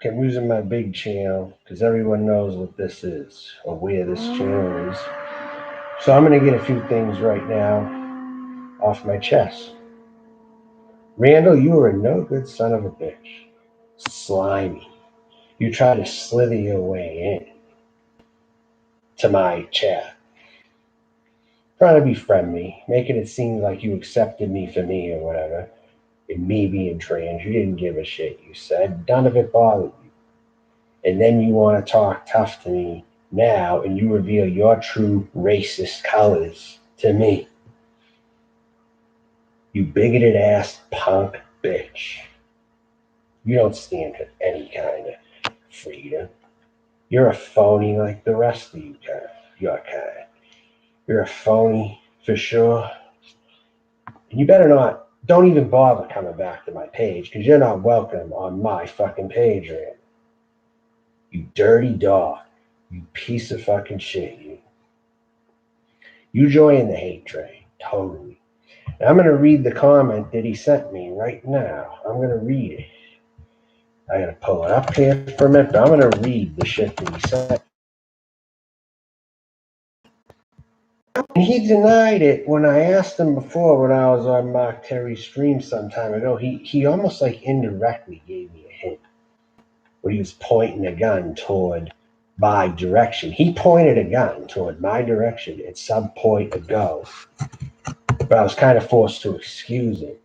I'm using my big channel because everyone knows what this is or where this channel is. So I'm going to get a few things right now off my chest. Randall, you are a no good son of a bitch. Slimy. You try to slither your way in to my chat. Trying to befriend me, making it seem like you accepted me for me or whatever. And me being trans, you didn't give a shit, you said. None of it bothered you. And then you want to talk tough to me now and you reveal your true racist colors to me. You bigoted ass punk bitch. You don't stand for any kind of freedom. You're a phony like the rest of you kind. Your kind. You're a phony for sure. And you better not, don't even bother coming back to my page because you're not welcome on my fucking page, Rand. You dirty dog. You piece of fucking shit, you. You join the hate train, totally. And I'm going to read the comment that he sent me right now. I'm going to read it. I got to pull it up here for a minute, but I'm going to read the shit that he sent. And he denied it when I asked him before when I was on Mark Terry's stream some time ago. He almost like indirectly gave me a hint when he was pointing a gun toward my direction. He pointed a gun toward my direction at some point ago, but I was kind of forced to excuse it.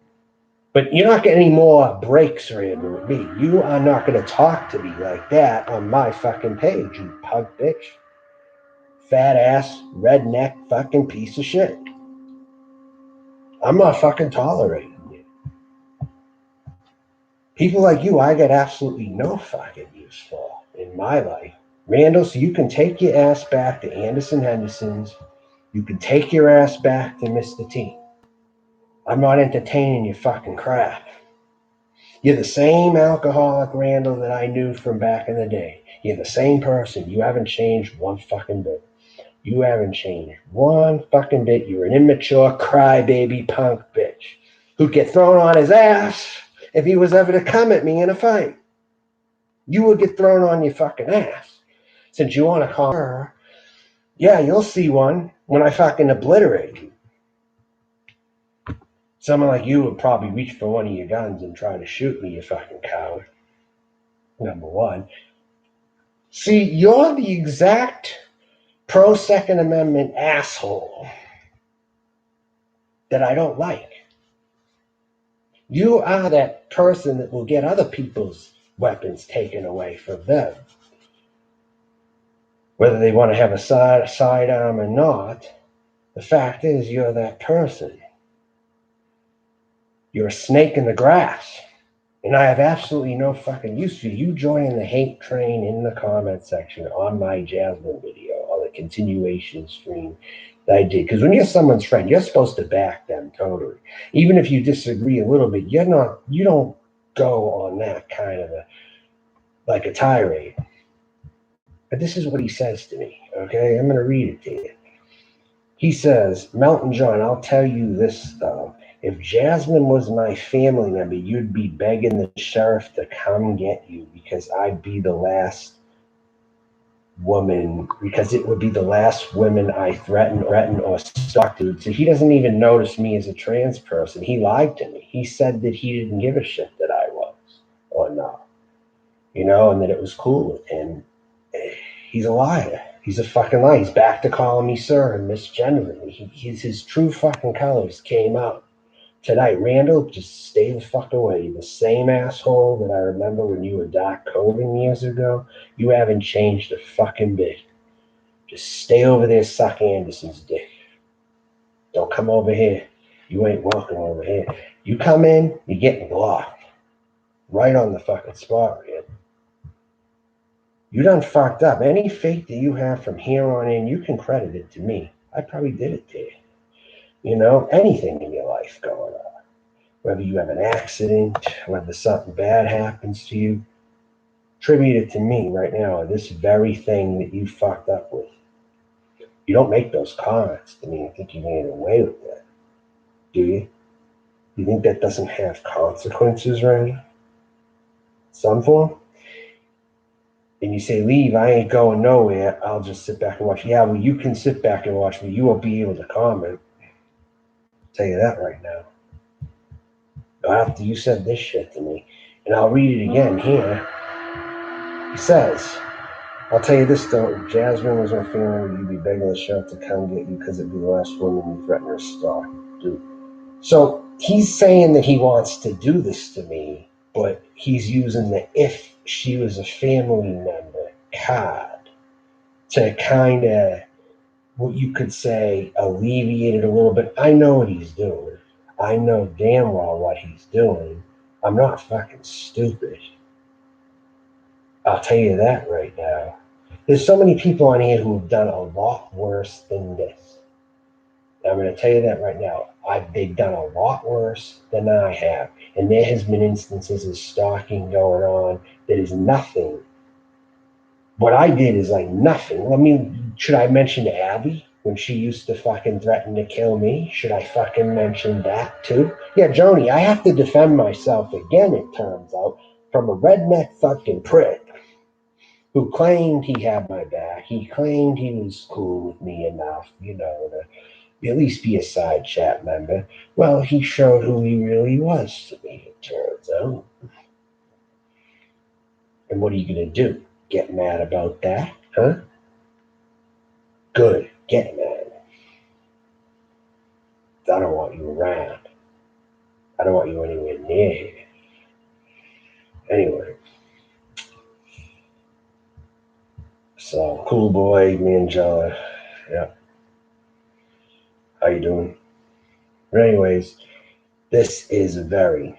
But you're not getting any more breaks, Randall, with me. You are not going to talk to me like that on my fucking page, you punk bitch. Fat ass, redneck fucking piece of shit. I'm not fucking tolerating you. People like you, I get absolutely no fucking use for in my life. Randall, so you can take your ass back to Anderson Henderson's. You can take your ass back to Mr. T. I'm not entertaining your fucking crap. You're the same alcoholic Randall that I knew from back in the day. You're the same person. You haven't changed one fucking bit. You haven't changed one fucking bit. You're an immature crybaby punk bitch who'd get thrown on his ass if he was ever to come at me in a fight. You would get thrown on your fucking ass. Since you want to call her, yeah, you'll see one when I fucking obliterate you. Someone like you would probably reach for one of your guns and try to shoot me, you fucking coward. Number one. See, you're the exact pro-Second Amendment asshole that I don't like. You are that person that will get other people's weapons taken away from them. Whether they want to have a sidearm or not, the fact is you're that person. You're a snake in the grass. And I have absolutely no fucking use for you joining the hate train in the comment section on my Jasmine video or the continuation stream that I did. Because when you're someone's friend, you're supposed to back them totally. Even if you disagree a little bit, you don't go on that kind of like a tirade. But this is what he says to me, okay? I'm going to read it to you. He says, Melton John, I'll tell you this, though. If Jasmine was my family member, you'd be begging the sheriff to come get you because I'd be the last woman, because it would be the last woman I threaten or stalk to. So he doesn't even notice me as a trans person. He lied to me. He said that he didn't give a shit that I was or not, and that it was cool with him. He's a liar. He's a fucking liar. He's back to calling me sir and misgendering me. His true fucking colors came out tonight. Randall, just stay the fuck away. You're the same asshole that I remember when you were Doc Coven years ago. You haven't changed a fucking bit. Just stay over there, suck Anderson's dick. Don't come over here. You ain't welcome over here. You come in, you're getting blocked. Right on the fucking spot, man. You done fucked up. Any fate that you have from here on in, you can credit it to me. I probably did it to you. Anything in your life going on. Whether you have an accident, whether something bad happens to you, attribute it to me right now, this very thing that you fucked up with. You don't make those comments to me and think you can get away with that, do you? You think that doesn't have consequences, right? Some form? and you say, leave, I ain't going nowhere, I'll just sit back and watch. Yeah, well, you can sit back and watch, but you won't be able to comment. I'll tell you that right now. After you said this shit to me, and I'll read it again here. He says, I'll tell you this though, if Jasmine was our family, you'd be begging the sheriff to come get you because it'd be the last woman you threaten or stalk. Dude. So he's saying that he wants to do this to me, but he's using the if she was a family member card to kind of, what you could say, alleviate it a little bit. I know what he's doing. I know damn well what he's doing. I'm not fucking stupid. I'll tell you that right now. There's so many people on here who've done a lot worse than this. I'm going to tell you that right now. They've done a lot worse than I have. And there has been instances of stalking going on that is nothing. What I did is like nothing. I mean, should I mention Abby when she used to fucking threaten to kill me? Should I fucking mention that too? Yeah, Joni, I have to defend myself again, it turns out, from a redneck fucking prick who claimed he had my back. He claimed he was cool with me enough, to at least be a side chat member. Well, he showed who he really was to me, it turns out. And what are you going to do? Get mad about that? Huh? Good. Get mad. I don't want you around. I don't want you anywhere near here. Anyway. So, cool boy, me and Joe. Yeah. How you doing? But anyways, this is something.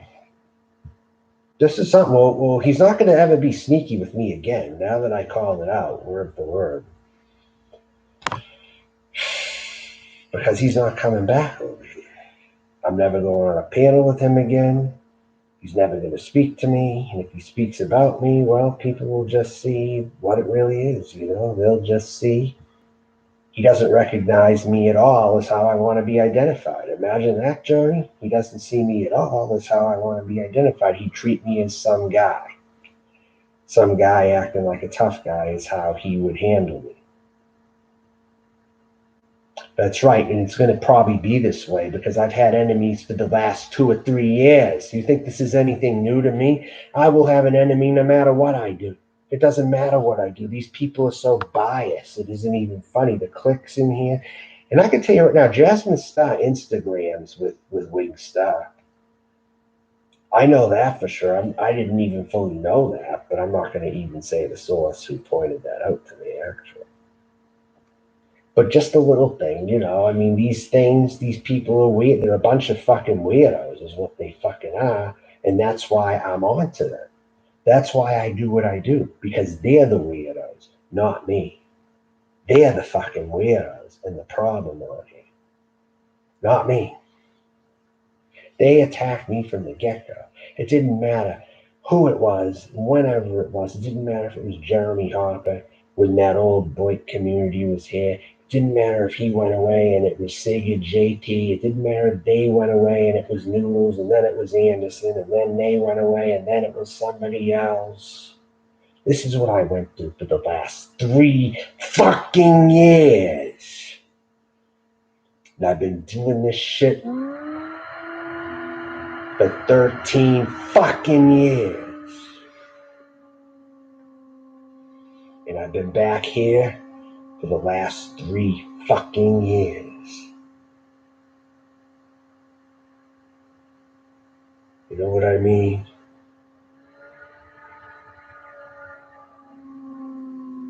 Well, he's not going to ever be sneaky with me again. Now that I called it out, word for word. Because he's not coming back over here. I'm never going on a panel with him again. He's never going to speak to me. And if he speaks about me, well, people will just see what it really is. They'll just see he doesn't recognize me at all as how I want to be identified. Imagine that, Johnny. He doesn't see me at all as how I want to be identified. He'd treat me as some guy. Some guy acting like a tough guy is how he would handle me. That's right, and it's going to probably be this way because I've had enemies for the last 2 or 3 years. You think this is anything new to me? I will have an enemy no matter what I do. It doesn't matter what I do. These people are so biased. It isn't even funny. The clicks in here. And I can tell you right now, Jasmine Star Instagrams with Wigstar. I know that for sure. I didn't even fully know that, but I'm not going to even say the source who pointed that out to me, actually. But just a little thing, I mean, these things, these people are weird. They're a bunch of fucking weirdos is what they fucking are. And that's why I'm on to them. That's why I do what I do. Because they're the weirdos, not me. They're the fucking weirdos and the problem on here. Not me. They attacked me from the get-go. It didn't matter who it was, whenever it was. It didn't matter if it was Jeremy Harper when that old Boyd community was here. Didn't matter if he went away and it was Sega JT. It didn't matter if they went away and it was Noodles, and then it was Anderson, and then they went away and then it was somebody else. This is what I went through for the last 3 fucking years. And I've been doing this shit for 13 fucking years. And I've been back here for the last 3 fucking years. You know what I mean?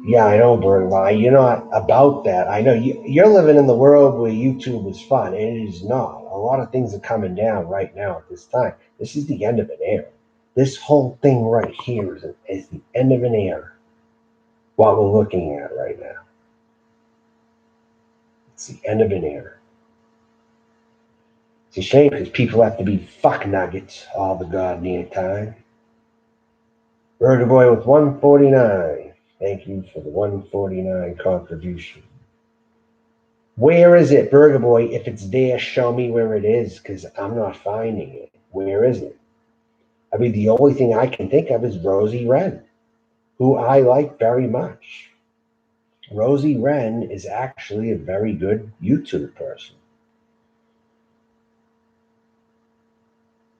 Yeah, I know, Bergwijn. You're not about that. I know you're living in the world where YouTube is fun, and it is not. A lot of things are coming down right now at this time. This is the end of an era. This whole thing right here is the end of an era. What we're looking at right now. It's the end of an era. It's a shame because people have to be fuck nuggets all the goddamn time. Burger Boy with 149. Thank you for the 149 contribution. Where is it, Burger Boy? If it's there, show me where it is, because I'm not finding it. Where is it? I mean, the only thing I can think of is Rosie Red, who I like very much. Rosie Wren is actually a very good YouTube person.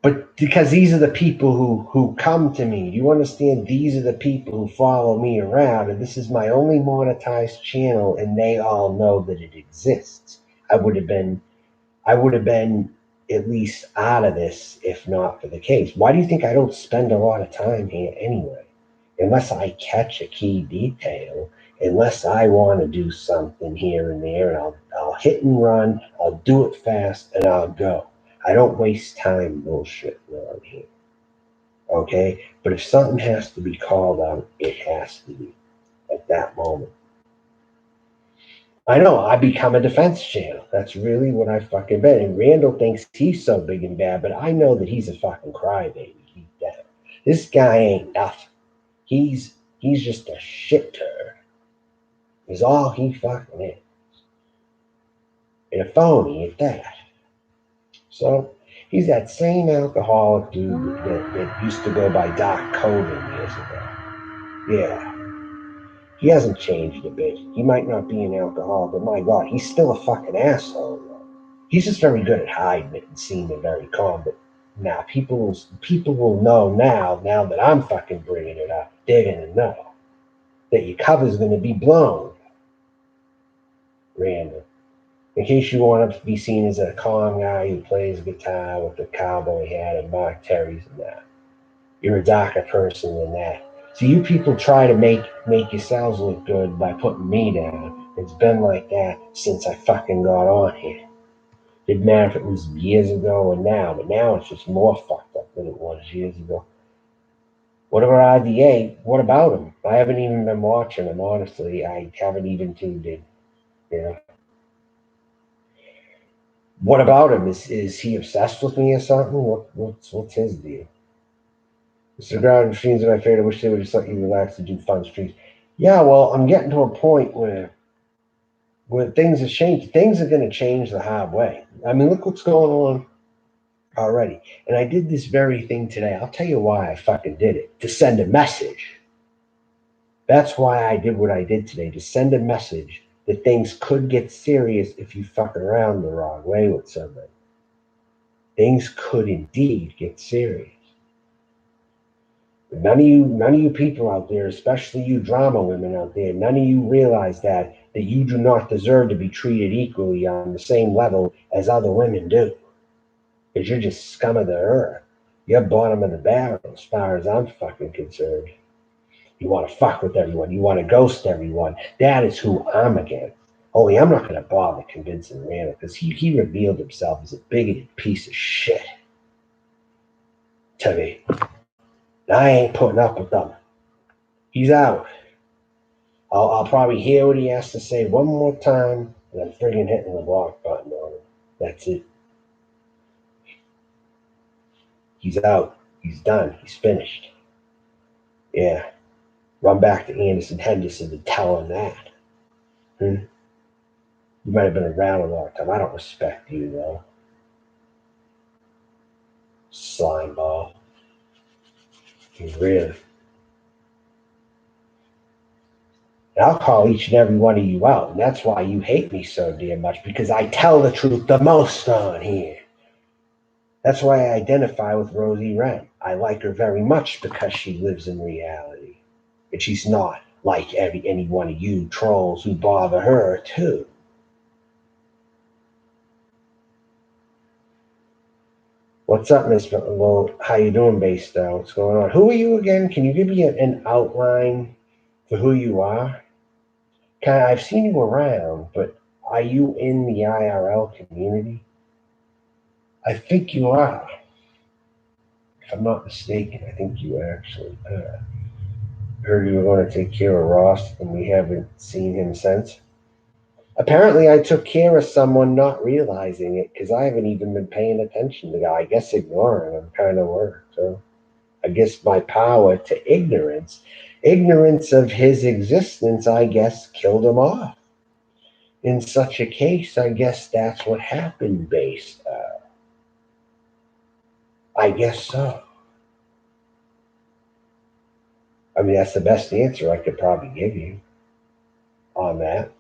But because these are the people who come to me. Do you understand? These are the people who follow me around, and this is my only monetized channel, and they all know that it exists. I would have been at least out of this if not for the case. Why do you think I don't spend a lot of time here anyway? Unless I catch a key detail, unless I want to do something here and there, and I'll hit and run, I'll do it fast, and I'll go. I don't waste time bullshit around here. Okay? But if something has to be called out, it has to be at that moment. I know, I become a defense channel. That's really what I fucking been. And Randall thinks he's so big and bad, but I know that he's a fucking crybaby. This guy ain't nothing. He's just a shit turd. Is all he fucking is. And a phony at that. So he's that same alcoholic dude that used to go by Doc Coven years ago. Yeah. He hasn't changed a bit. He might not be an alcoholic, but my God, he's still a fucking asshole, though. He's just very good at hiding it and seeming very calm. But now people will know now that I'm fucking bringing it up. They're gonna know that your cover's gonna be blown. Randall. In case you want to be seen as a calm guy who plays guitar with a cowboy hat and Mark Terry's and that, you're a darker person than that. So you people try to make yourselves look good by putting me down. It's been like that since I fucking got on here. Didn't matter if it was years ago or now, but now it's just more fucked up than it was years ago. What about IDA? What about him? I haven't even been watching him, honestly. I haven't even tuned in. You know. What about him? Is he obsessed with me or something? What's his deal? Mr. Ground streams are my favorite. I wish they would just let you relax and do fun streams. Yeah, well, I'm getting to a point where things have changed. Things are going to change the hard way. I mean, look what's going on already. And I did this very thing today. I'll tell you why I fucking did it. To send a message. That's why I did what I did today. To send a message that things could get serious if you fuck around the wrong way with somebody. Things could indeed get serious. None of you people out there, especially you drama women out there, none of you realize that you do not deserve to be treated equally on the same level as other women do. Because you're just scum of the earth. You're bottom of the barrel as far as I'm fucking concerned. You want to fuck with everyone. You want to ghost everyone. That is who I'm against. Only I'm not going to bother convincing Randall because he revealed himself as a bigoted piece of shit to me. And I ain't putting up with them. He's out. I'll probably hear what he has to say one more time, and I'm friggin' hitting the block button on him. That's it. He's out. He's done. He's finished. Yeah. Run back to Anderson Henderson and tell him that. You might have been around a long time. I don't respect you, though. Slime ball. You really. And I'll call each and every one of you out, and that's why you hate me so damn much, because I tell the truth the most on here. That's why I identify with Rosie Wren. I like her very much because she lives in reality. And she's not like any one of you trolls who bother her, too. What's up, Miss? Well, how you doing, Basedow? What's going on? Who are you again? Can you give me an outline for who you are? I've seen you around, but are you in the IRL community? I think you are. If I'm not mistaken, I think you actually are. Heard you were going to take care of Ross, and we haven't seen him since. Apparently, I took care of someone not realizing it because I haven't even been paying attention to the guy. I guess ignoring him kind of worked. So I guess my power to ignorance of his existence, I guess, killed him off. In such a case, I guess that's what happened, based. I guess so. I mean, that's the best answer I could probably give you on that.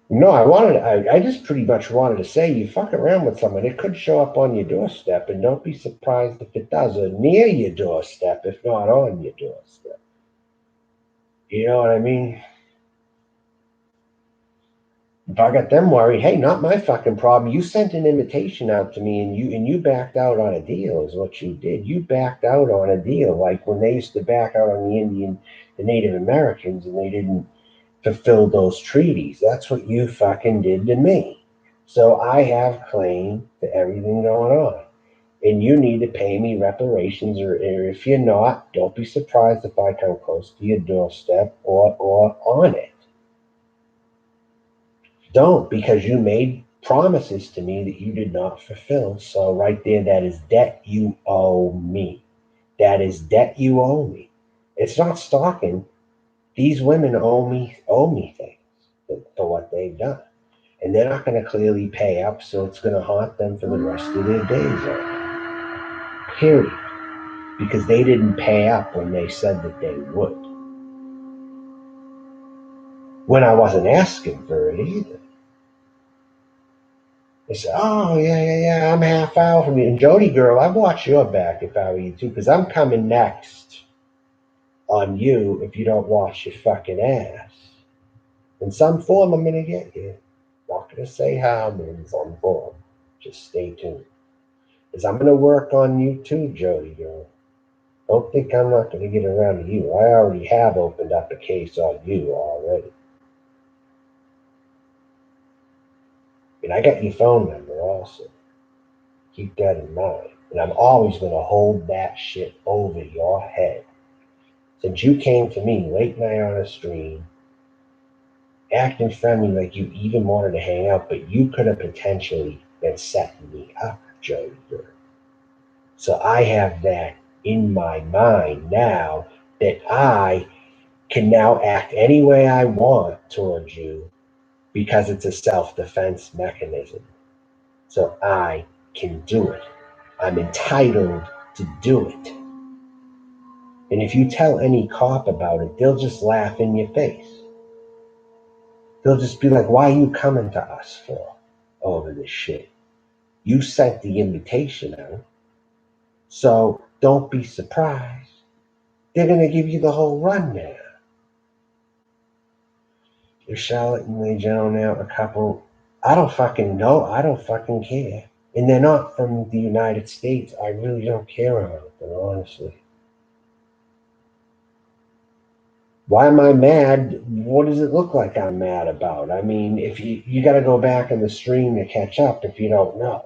No, I just pretty much wanted to say, you fuck around with someone, it could show up on your doorstep, and don't be surprised if it does, or near your doorstep, if not on your doorstep. You know what I mean? If I got them worried, hey, not my fucking problem. You sent an invitation out to me, and you backed out on a deal, is what you did. You backed out on a deal, like when they used to back out on the Native Americans, and they didn't fulfill those treaties. That's what you fucking did to me. So I have claim to everything going on. And you need to pay me reparations, or if you're not, don't be surprised if I come close to your doorstep or on it. Don't, because you made promises to me that you did not fulfill. So right there, that is debt you owe me. That is debt you owe me. It's not stalking. These women owe me things for what they've done. And they're not going to clearly pay up, so it's going to haunt them for the rest of their days. Period. Because they didn't pay up when they said that they would. When I wasn't asking for it either. They said, oh, yeah, I'm half out from you. And Jody girl, I'd watch your back if I were you too, because I'm coming next on you if you don't wash your fucking ass. In some form, I'm going to get you. Not going to say how, but in some form. Just stay tuned. Because I'm going to work on you too, Jody girl. Don't think I'm not going to get around to you. I already have opened up a case on you already. And I got your phone number also. Keep that in mind. And I'm always going to hold that shit over your head. Since you came to me late night on a stream, acting friendly like you even wanted to hang out, but you could have potentially been setting me up, Jody girl. So I have that in my mind now that I can now act any way I want towards you because it's a self-defense mechanism. So I can do it. I'm entitled to do it. And if you tell any cop about it, they'll just laugh in your face. They'll just be like, why are you coming to us for over this shit? You sent the invitation out. So don't be surprised. They're going to give you the whole rundown. Is Charlotte and Legeno now a couple? I don't fucking know. I don't fucking care. And they're not from the United States. I really don't care about them, honestly. Why am I mad? What does it look like I'm mad about? I mean, if you got to go back in the stream to catch up if you don't know.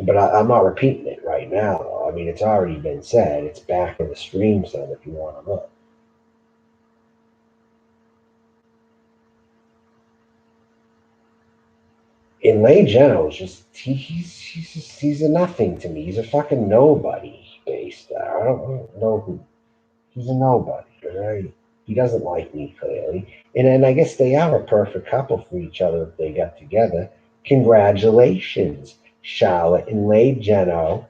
But I'm not repeating it right now. I mean, it's already been said. It's back in the stream son if you want to look. And Legeno is just he's a nothing to me. He's a fucking nobody based. I don't know who. He's a nobody, right? He doesn't like me clearly, and then I guess they are a perfect couple for each other if they got together. Congratulations, Charlotte and Legeno.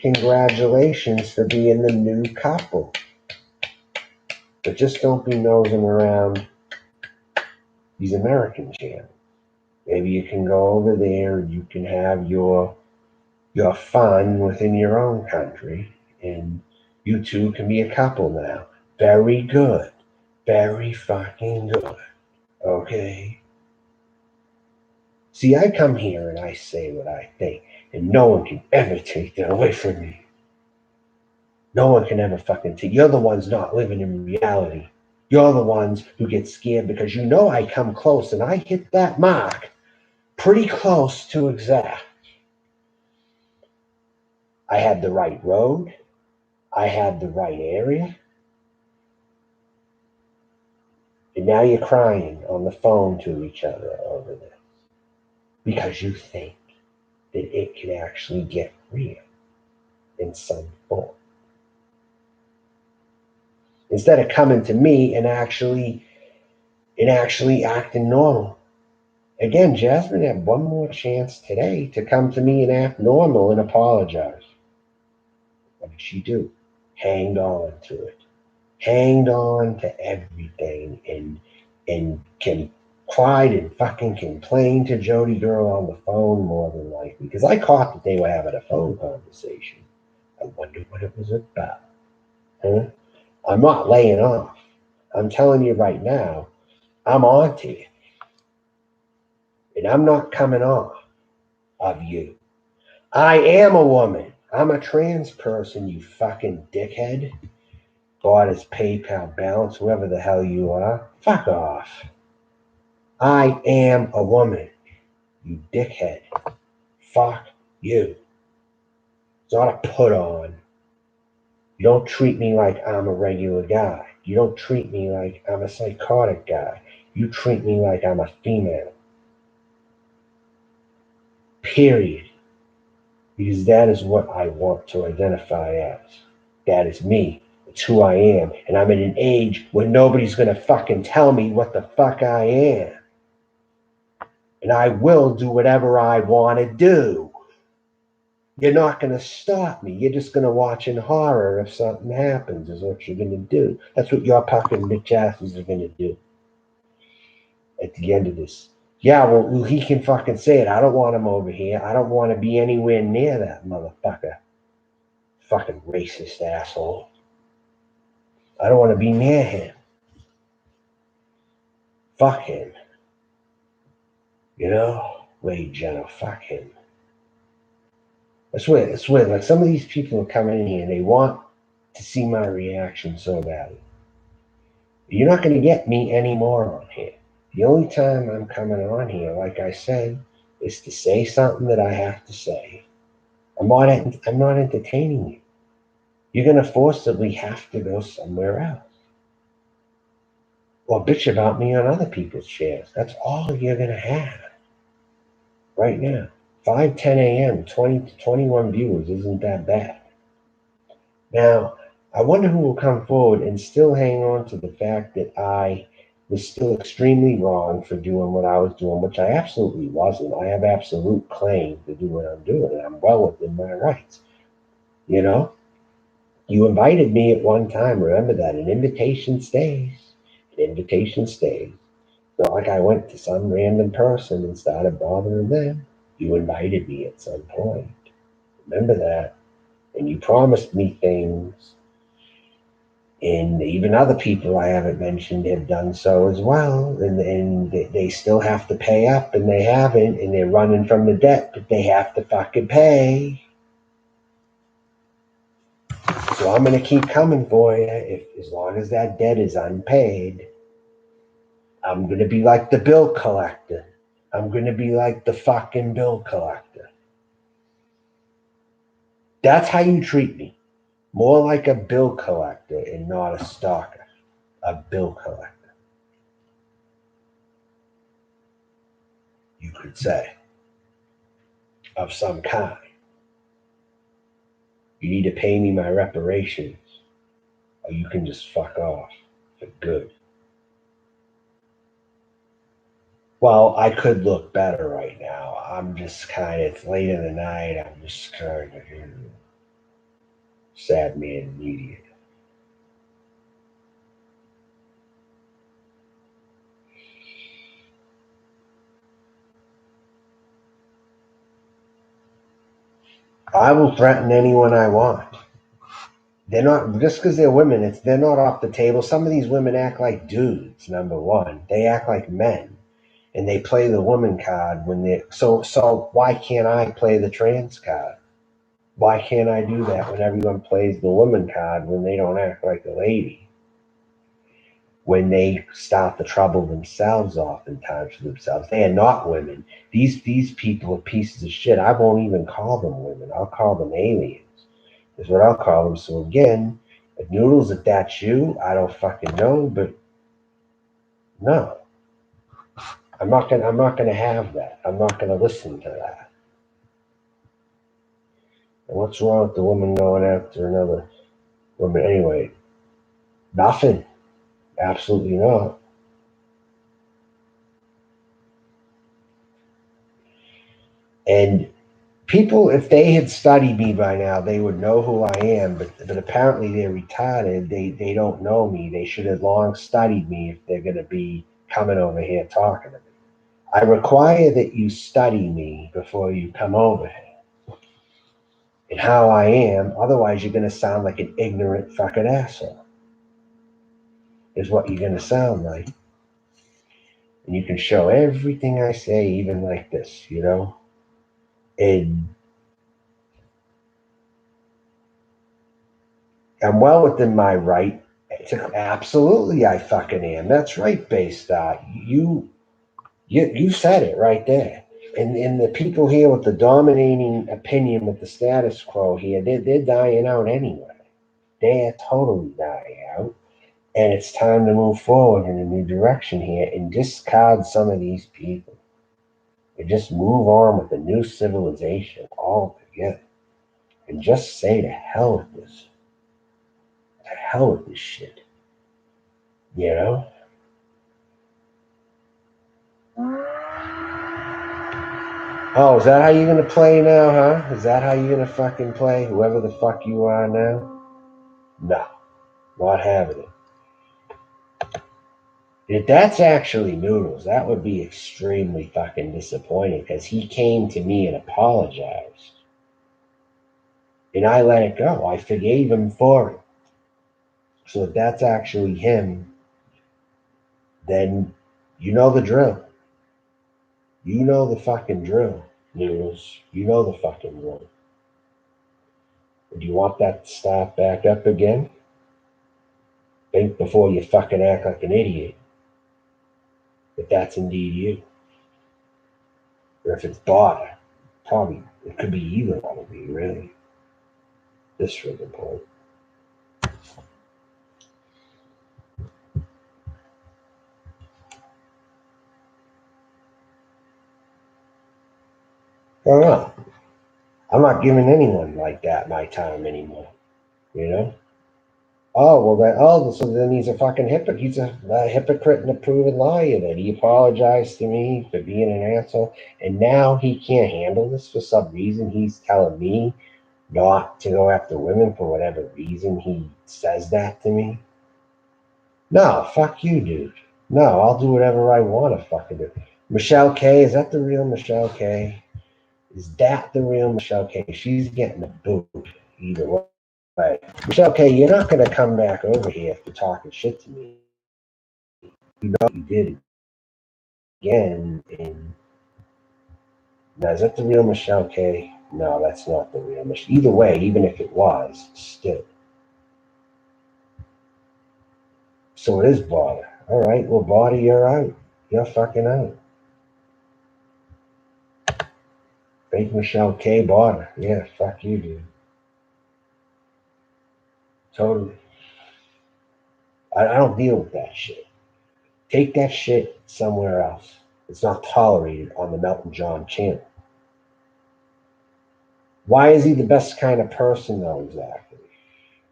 Congratulations for being the new couple. But just don't be nosing around these American channels. Maybe you can go over there and you can have your fun within your own country, and you two can be a couple now. Very good. Very fucking good. Okay? See, I come here and I say what I think, and no one can ever take that away from me. No one can ever fucking take. You're the ones not living in reality. You're the ones who get scared because you know I come close and I hit that mark pretty close to exact. I had the right road. I had the right area. And now you're crying on the phone to each other over this because you think that it can actually get real in some form. Instead of coming to me and actually acting normal. Again, Jasmine had one more chance today to come to me and act normal and apologize. What did she do? Hanged on to it. Hanged on to everything and cried and fucking complained to Jody Girl on the phone more than likely. Because I caught that they were having a phone conversation. I wonder what it was about. Huh? I'm not laying off. I'm telling you right now, I'm on to you. And I'm not coming off of you. I am a woman. I'm a trans person, you fucking dickhead. God is PayPal balance, whoever the hell you are. Fuck off. I am a woman, you dickhead. Fuck you. It's not a put on. You don't treat me like I'm a regular guy. You don't treat me like I'm a psychotic guy. You treat me like I'm a female. Period. Because that is what I want to identify as. That is me. It's who I am. And I'm in an age where nobody's going to fucking tell me what the fuck I am. And I will do whatever I want to do. You're not going to stop me. You're just going to watch in horror if something happens, is what you're going to do. That's what your fucking bitch asses are going to do at the end of this. Yeah, well, he can fucking say it. I don't want him over here. I don't want to be anywhere near that motherfucker. Fucking racist asshole. I don't want to be near him. Fuck him. You know? Wait, Jenna, fuck him. It's weird. Like, some of these people are coming in here and they want to see my reaction so badly. You're not going to get me anymore on here. The only time I'm coming on here, like I said, is to say something that I have to say. I'm not entertaining you. You're going to forcibly have to go somewhere else. Or bitch about me on other people's shares. That's all you're going to have right now. 5:10 a.m., 20 to 21 viewers isn't that bad. Now, I wonder who will come forward and still hang on to the fact that I was still extremely wrong for doing what I was doing, which I absolutely wasn't. I have absolute claim to do what I'm doing, and I'm well within my rights. You know? You invited me at one time, remember that. An invitation stays. An invitation stays. It's not like I went to some random person and started bothering them. You invited me at some point. Remember that. And you promised me things. And even other people I haven't mentioned have done so as well. And they still have to pay up, and they haven't. And they're running from the debt, but they have to fucking pay. So I'm going to keep coming for you as long as that debt is unpaid. I'm going to be like the bill collector. I'm going to be like the fucking bill collector. That's how you treat me. More like a bill collector and not a stalker. A bill collector. You could say. Of some kind. You need to pay me my reparations, or you can just fuck off for good. Well, I could look better right now. I'm just kind of, it's late in the night. I'm just kind of sad man media. I will threaten anyone I want. They're not, just because they're women, they're not off the table. Some of these women act like dudes, number one. They act like men. And they play the woman card when they so why can't I play the trans card? Why can't I do that when everyone plays the woman card when they don't act like a lady? When they start to trouble themselves oftentimes for themselves. They are not women. These people are pieces of shit. I won't even call them women. I'll call them aliens. Is what I'll call them. So again, Noodles, if that's you, I don't fucking know, but no. I'm not gonna have that. I'm not gonna listen to that. And what's wrong with the woman going after another woman anyway? Nothing. Absolutely not. And People, if they had studied me by now, they would know who I am. But apparently they're retarded. They don't know me. They should have long studied me if they're going to be coming over here talking to me. I require that you study me before you come over here and how I am. Otherwise, you're going to sound like an ignorant fucking asshole. Is what you're going to sound like. And you can show everything I say, even like this, you know? And I'm well within my right. Absolutely, I fucking am. That's right, Baystar. You said it right there. And the people here with the dominating opinion with the status quo here, they're dying out anyway. They're totally dying out. And it's time to move forward in a new direction here and discard some of these people. And just move on with the new civilization altogether. And just say to hell with this. To hell with this shit. You know? Oh, is that how you're gonna play now, huh? Is that how you're gonna fucking play? Whoever the fuck you are now? No, not having it. If that's actually Noodles, that would be extremely fucking disappointing because he came to me and apologized. And I let it go. I forgave him for it. So if that's actually him, then you know the drill. You know the fucking drill, Noodles. You know the fucking drill. Do you want that to start back up again? Think before you fucking act like an idiot. If that's indeed you. Or if it's Bob, probably it could be either one of you, really. This friggin' point. I don't know. I'm not giving anyone like that my time anymore. You know? So then he's a fucking hypocrite. He's a hypocrite and a proven liar. That he apologized to me for being an asshole, and now he can't handle this for some reason. He's telling me not to go after women for whatever reason he says that to me. No, fuck you, dude. No, I'll do whatever I want to fucking do. Michelle K, is that the real Michelle K? Is that the real Michelle K? She's getting a boot either way. Michelle K, you're not going to come back over here after talking shit to me. You know you did it again. And now, is that the real Michelle K? No, that's not the real Michelle. Either way, even if it was, still. So it is Barter. All right, well, Barter, you're out. You're fucking out. Fake Michelle K. Barter. Yeah, fuck you, dude. Totally. I don't deal with that shit. Take that shit somewhere else. It's not tolerated on the Melton John channel. Why is he the best kind of person, though, exactly?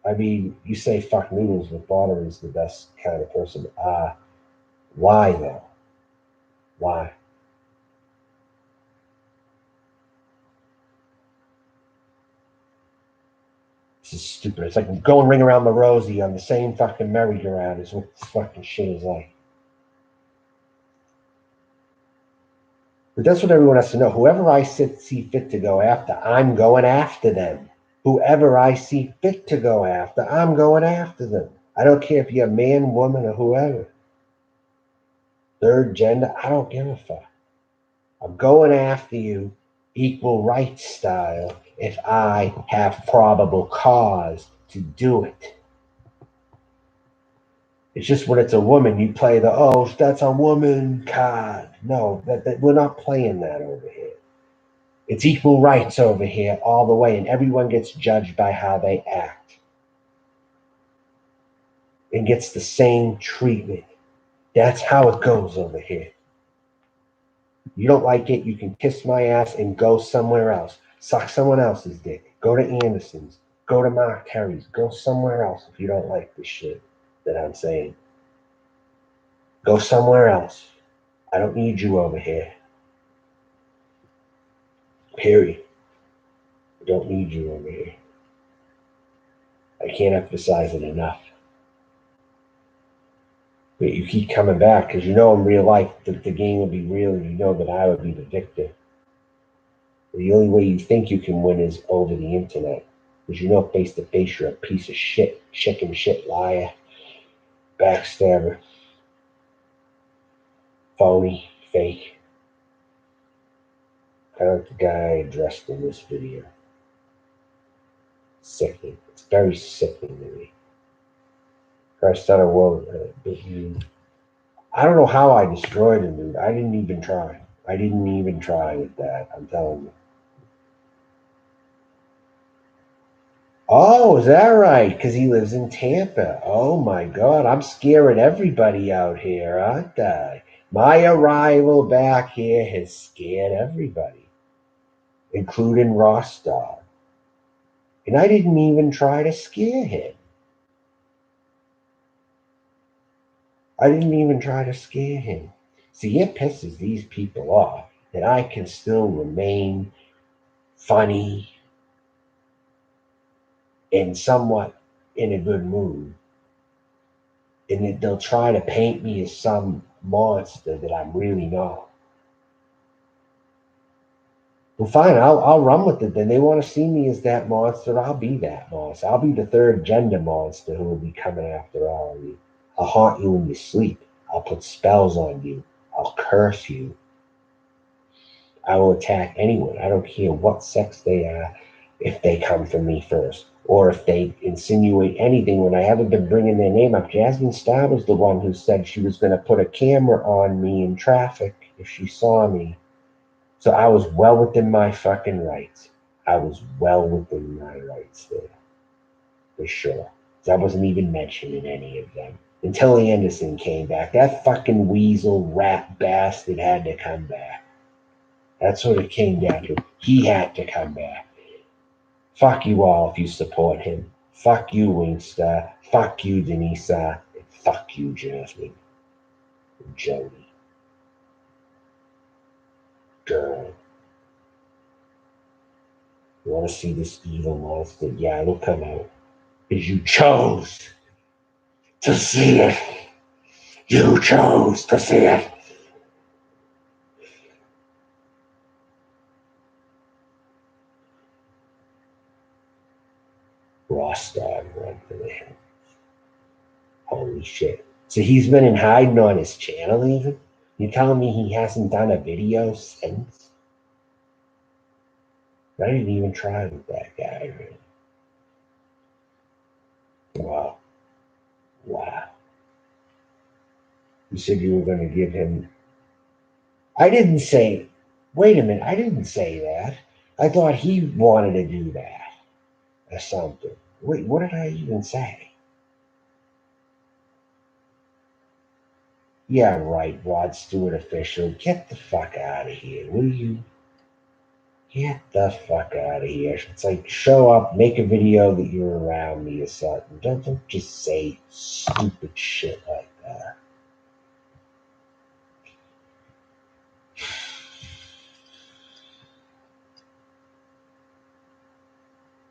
I mean, you say fuck noodles, but Barter is the best kind of person. Why, though? Why? This is stupid. It's like going ring around the rosy on the same fucking merry-go-round is what this fucking shit is like. But that's what everyone has to know. Whoever I see fit to go after, I'm going after them. Whoever I see fit to go after, I'm going after them. I don't care if you're a man, woman, or whoever. Third gender, I don't give a fuck. I'm going after you equal rights style if I have probable cause to do it. It's just when it's a woman, you play the, oh, that's a woman card. No, that we're not playing that over here. It's equal rights over here all the way, and everyone gets judged by how they act and gets the same treatment. That's how it goes over here. You don't like it, you can kiss my ass and go somewhere else. Suck someone else's dick. Go to Anderson's. Go to Mark Terry's. Go somewhere else if you don't like the shit that I'm saying. Go somewhere else. I don't need you over here. Period. Don't need you over here. I can't emphasize it enough. But you keep coming back because you know in real life that the game would be real and you know that I would be the victor. The only way you think you can win is over the internet. Because you know face to face you're a piece of shit, chicken shit liar, backstabber, phony, fake. Kind of like the guy I addressed in this video. Sickening. It's very sickening to me. I started I don't know how I destroyed him, dude. I didn't even try. I didn't even try with that. I'm telling you. Oh, is that right? Because he lives in Tampa. Oh my God, I'm scaring everybody out here, aren't I? My arrival back here has scared everybody, including Rsndall. And I didn't even try to scare him. I didn't even try to scare him. See, it pisses these people off that I can still remain funny and somewhat in a good mood. And they'll try to paint me as some monster that I'm really not. Well, fine, I'll run with it then. They want to see me as that monster. I'll be that monster. I'll be the third gender monster who will be coming after all of you. I'll haunt you in your sleep. I'll put spells on you. I'll curse you. I will attack anyone. I don't care what sex they are if they come for me first. Or if they insinuate anything when I haven't been bringing their name up. Jasmine Starr was the one who said she was going to put a camera on me in traffic if she saw me. So I was well within my fucking rights. I was well within my rights there. For sure. I wasn't even mentioning any of them. Until Anderson came back. That fucking weasel rat bastard had to come back. That's what it came down to. He had to come back. Fuck you all if you support him. Fuck you, Wingstar. Fuck you, Denisa. And fuck you, Jasmine. And Jody. Girl. You want to see this evil monster? Yeah, it'll come out. Because you chose to see it. You chose to see it. Rsndall run for the hill. Holy shit. So he's been in hiding on his channel even? You telling me he hasn't done a video since? I didn't even try with that guy, really. Wow. Wow. You said you were going to give him... I didn't say... Wait a minute. I didn't say that. I thought he wanted to do that. Or something. Wait, what did I even say? Yeah, right, Rod Stewart official. Get the fuck out of here, will you? Get the fuck out of here. It's like, show up, make a video that you're around me or something. Don't just say stupid shit like that.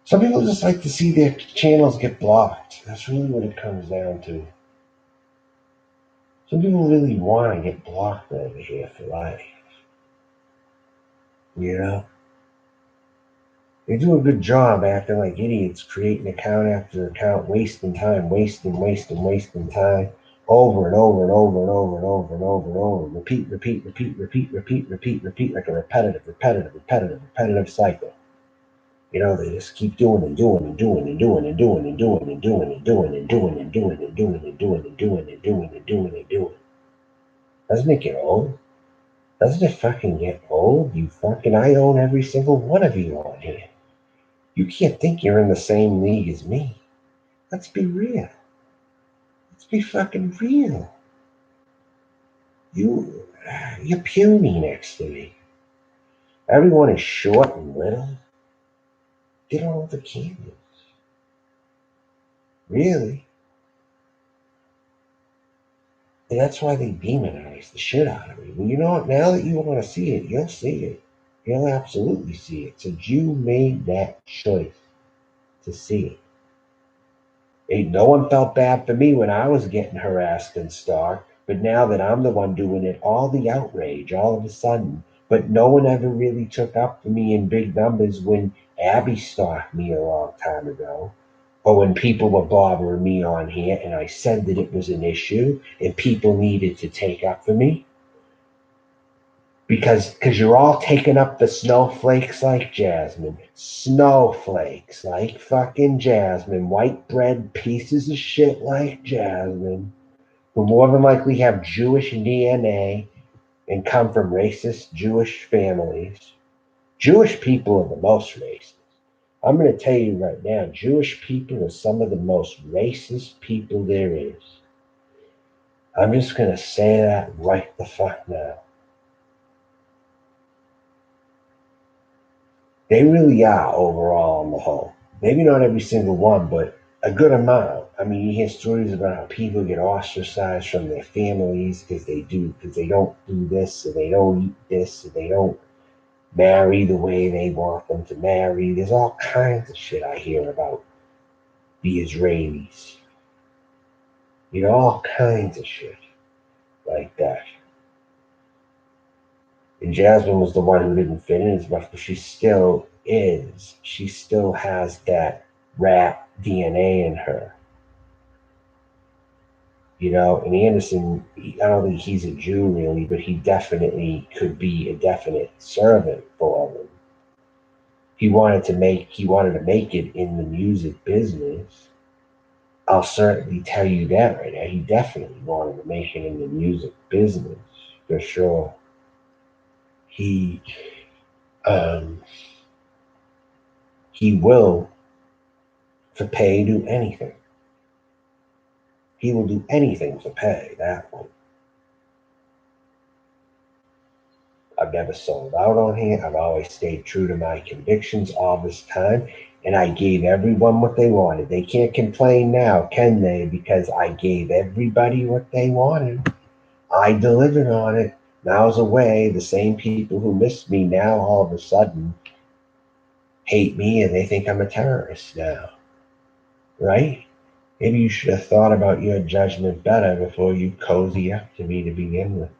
Some people just like to see their channels get blocked. That's really what it comes down to. Some people really want to get blocked over here for life. You know? They do a good job acting like idiots, creating account after account, wasting time, wasting time, over and over and over and over and over and over and over. Repeat, like a repetitive cycle. You know, they just keep doing and doing and doing and doing and doing and doing and doing and doing and doing and doing and doing and doing and doing and doing and doing and doing. Doesn't it get old? Doesn't it fucking get old? You fucking, I own every single one of you on here. You can't think you're in the same league as me. Let's be real. Let's be fucking real. You're puny next to me. Everyone is short and little. Get all the cameras. Really. And that's why they demonize the shit out of me. Well, you know what? Now that you want to see it, you'll see it. He'll absolutely see it. So you made that choice to see it. Ain't no one felt bad for me when I was getting harassed and stalked, but now that I'm the one doing it, all the outrage, all of a sudden. But no one ever really took up for me in big numbers when Abby stalked me a long time ago, or when people were bothering me on here and I said that it was an issue and people needed to take up for me. Because you're all taking up the snowflakes like Jasmine. Snowflakes like fucking Jasmine. White bread pieces of shit like Jasmine. Who more than likely have Jewish DNA and come from racist Jewish families. Jewish people are the most racist. I'm going to tell you right now, Jewish people are some of the most racist people there is. I'm just going to say that right the fuck now. They really are overall on the whole. Maybe not every single one, but a good amount. I mean, you hear stories about how people get ostracized from their families because they don't do this, or they don't eat this, or they don't marry the way they want them to marry. There's all kinds of shit I hear about the Israelis. You know, all kinds of shit like that. And Jasmine was the one who didn't fit in as much, but she still is. She still has that rap DNA in her. You know, and Anderson, I don't think he's a Jew really, but he definitely could be a definite servant for them. He wanted to make it in the music business. I'll certainly tell you that right now. He definitely wanted to make it in the music business for sure. He will, for pay, do anything. He will do anything for pay, that one. I've never sold out on him. I've always stayed true to my convictions all this time, and I gave everyone what they wanted. They can't complain now, can they? Because I gave everybody what they wanted. I delivered on it. Miles away, the same people who missed me now all of a sudden hate me and they think I'm a terrorist now. Right? Maybe you should have thought about your judgment better before you cozy up to me to begin with.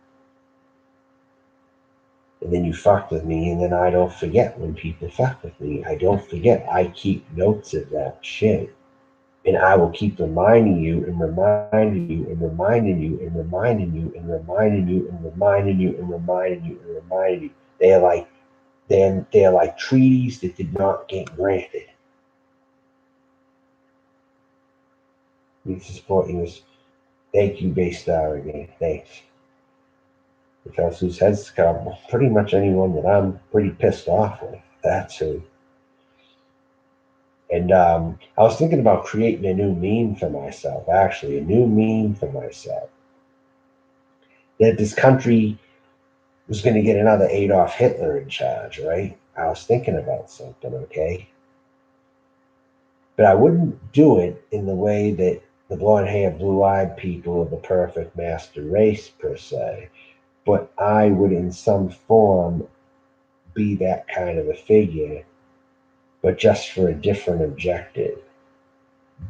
And then you fucked with me, and then I don't forget when people fuck with me. I don't forget. I keep notes of that shit. And I will keep reminding you and reminding you and reminding you and reminding you and reminding you and reminding you and reminding you and reminding you. They're like treaties that did not get granted. This is for you. Thank you, Baystar again. Thanks. Because whose heads come, pretty much anyone that I'm pretty pissed off with. That's who. And I was thinking about creating a new meme for myself, actually, a new meme for myself. That this country was going to get another Adolf Hitler in charge, right? I was thinking about something, okay? But I wouldn't do it in the way that the blonde hair, blue eyed people are the perfect master race, per se. But I would, in some form, be that kind of a figure, but just for a different objective.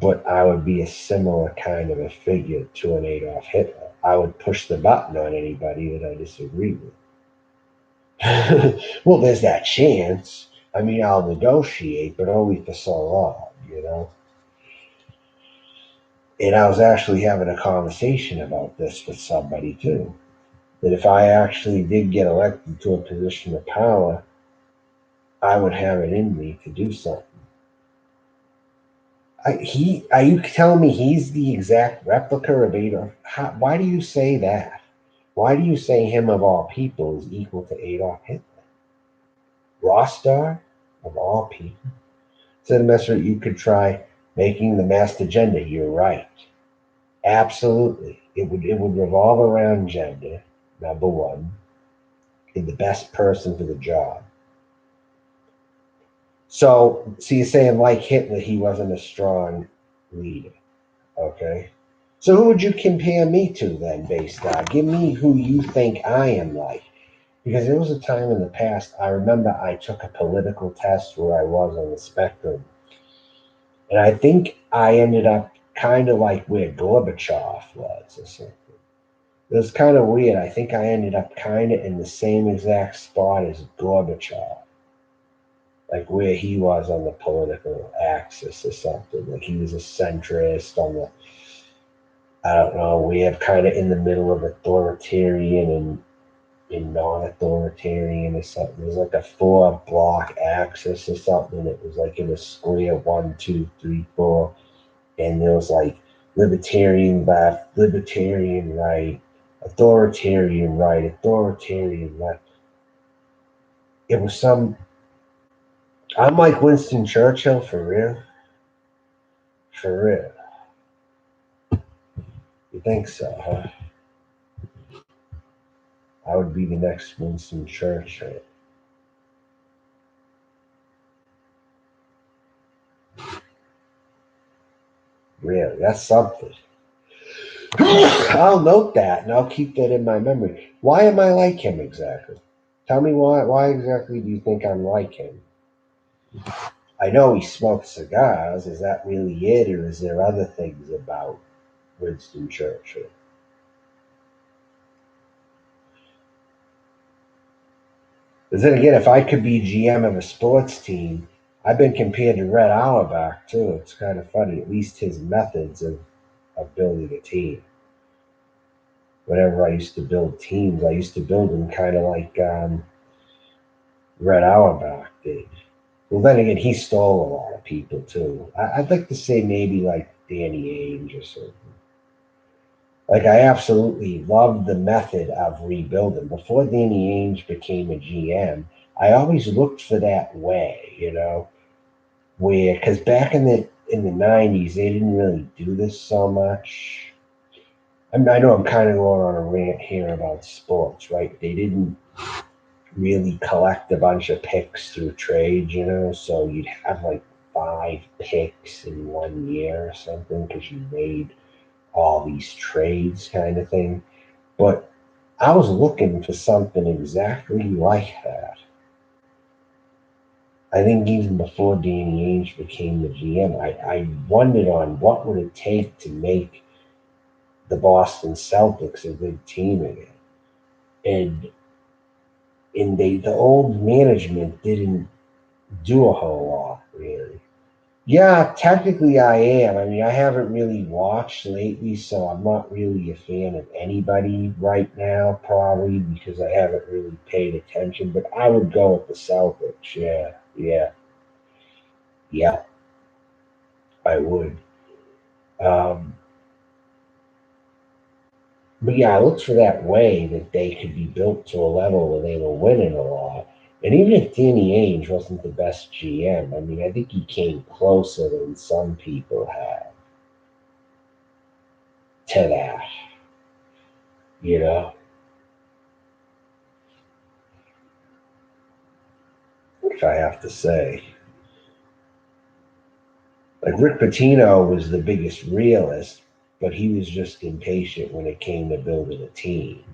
But I would be a similar kind of a figure to an Adolf Hitler. I would push the button on anybody that I disagree with. Well, there's that chance. I mean, I'll negotiate, but only for so long, you know? And I was actually having a conversation about this with somebody too. That if I actually did get elected to a position of power, I would have it in me to do something. Are you telling me he's the exact replica of Adolf? Why do you say that? Why do you say him of all people is equal to Adolf Hitler? Rsndall, of all people. Said Messer, you could try making the masked agenda. You're right. Absolutely. It would revolve around gender, number one, and the best person for the job. So you're saying like Hitler, he wasn't a strong leader. Okay. So who would you compare me to then, based on? Give me who you think I am like. Because there was a time in the past, I remember I took a political test where I was on the spectrum. And I think I ended up kind of like where Gorbachev was or something. It was kind of weird. I think I ended up kind of in the same exact spot as Gorbachev, like where he was on the political axis or something. Like he was a centrist on the, I don't know, we have kind of in the middle of authoritarian and in non-authoritarian or something. It was like a 4 block axis or something. It was like in a square 1, 2, 3, 4, and there was like libertarian left, libertarian right, authoritarian right, authoritarian left. It was some. I'm like Winston Churchill for real. For real. You think so, huh? I would be the next Winston Churchill. Really, that's something. I'll note that and I'll keep that in my memory. Why am I like him exactly? Tell me why. Why exactly do you think I'm like him? I know he smokes cigars. Is that really it, or is there other things about Winston Churchill? Because then again, if I could be GM of a sports team, I've been compared to Red Auerbach too. It's kind of funny. At least his methods of building a team. Whenever I used to build teams, I used to build them kind of like Red Auerbach did. Well, then again, he stole a lot of people too. I'd like to say maybe like Danny Ainge or something. Like I absolutely loved the method of rebuilding. Before Danny Ainge became a GM, I always looked for that way, where because back in the '90s they didn't really do this so much. I know I'm kind of going on a rant here about sports, right? They didn't really collect a bunch of picks through trade, so you'd have like 5 picks in 1 year or something because you made all these trades kind of thing. But I was looking for something exactly like that. I think even before Danny Ainge became the GM, I wondered on what would it take to make the Boston Celtics a good team again. And the old management didn't do a whole lot really. Yeah, technically I am. I mean, I haven't really watched lately, so I'm not really a fan of anybody right now, probably because I haven't really paid attention. But I would go with the Celtics. Yeah, yeah, yeah, I would. Um, but yeah, I looked for that way that they could be built to a level where they were winning a lot. And even if Danny Ainge wasn't the best GM, I mean, I think he came closer than some people have to that, you know? If I have to say. Like Rick Pitino was the biggest realist, but he was just impatient when it came to building a team.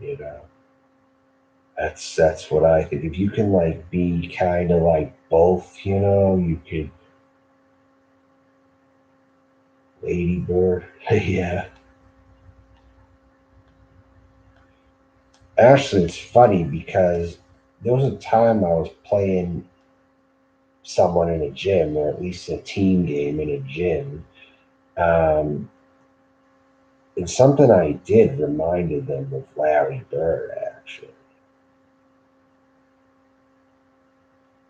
That's what I think. If you can like be kind of like both, you could Lady Bird. Yeah. Actually, it's funny because there was a time I was playing someone in a gym, or at least a team game in a gym. Um, and something I did reminded them of Larry Bird, actually.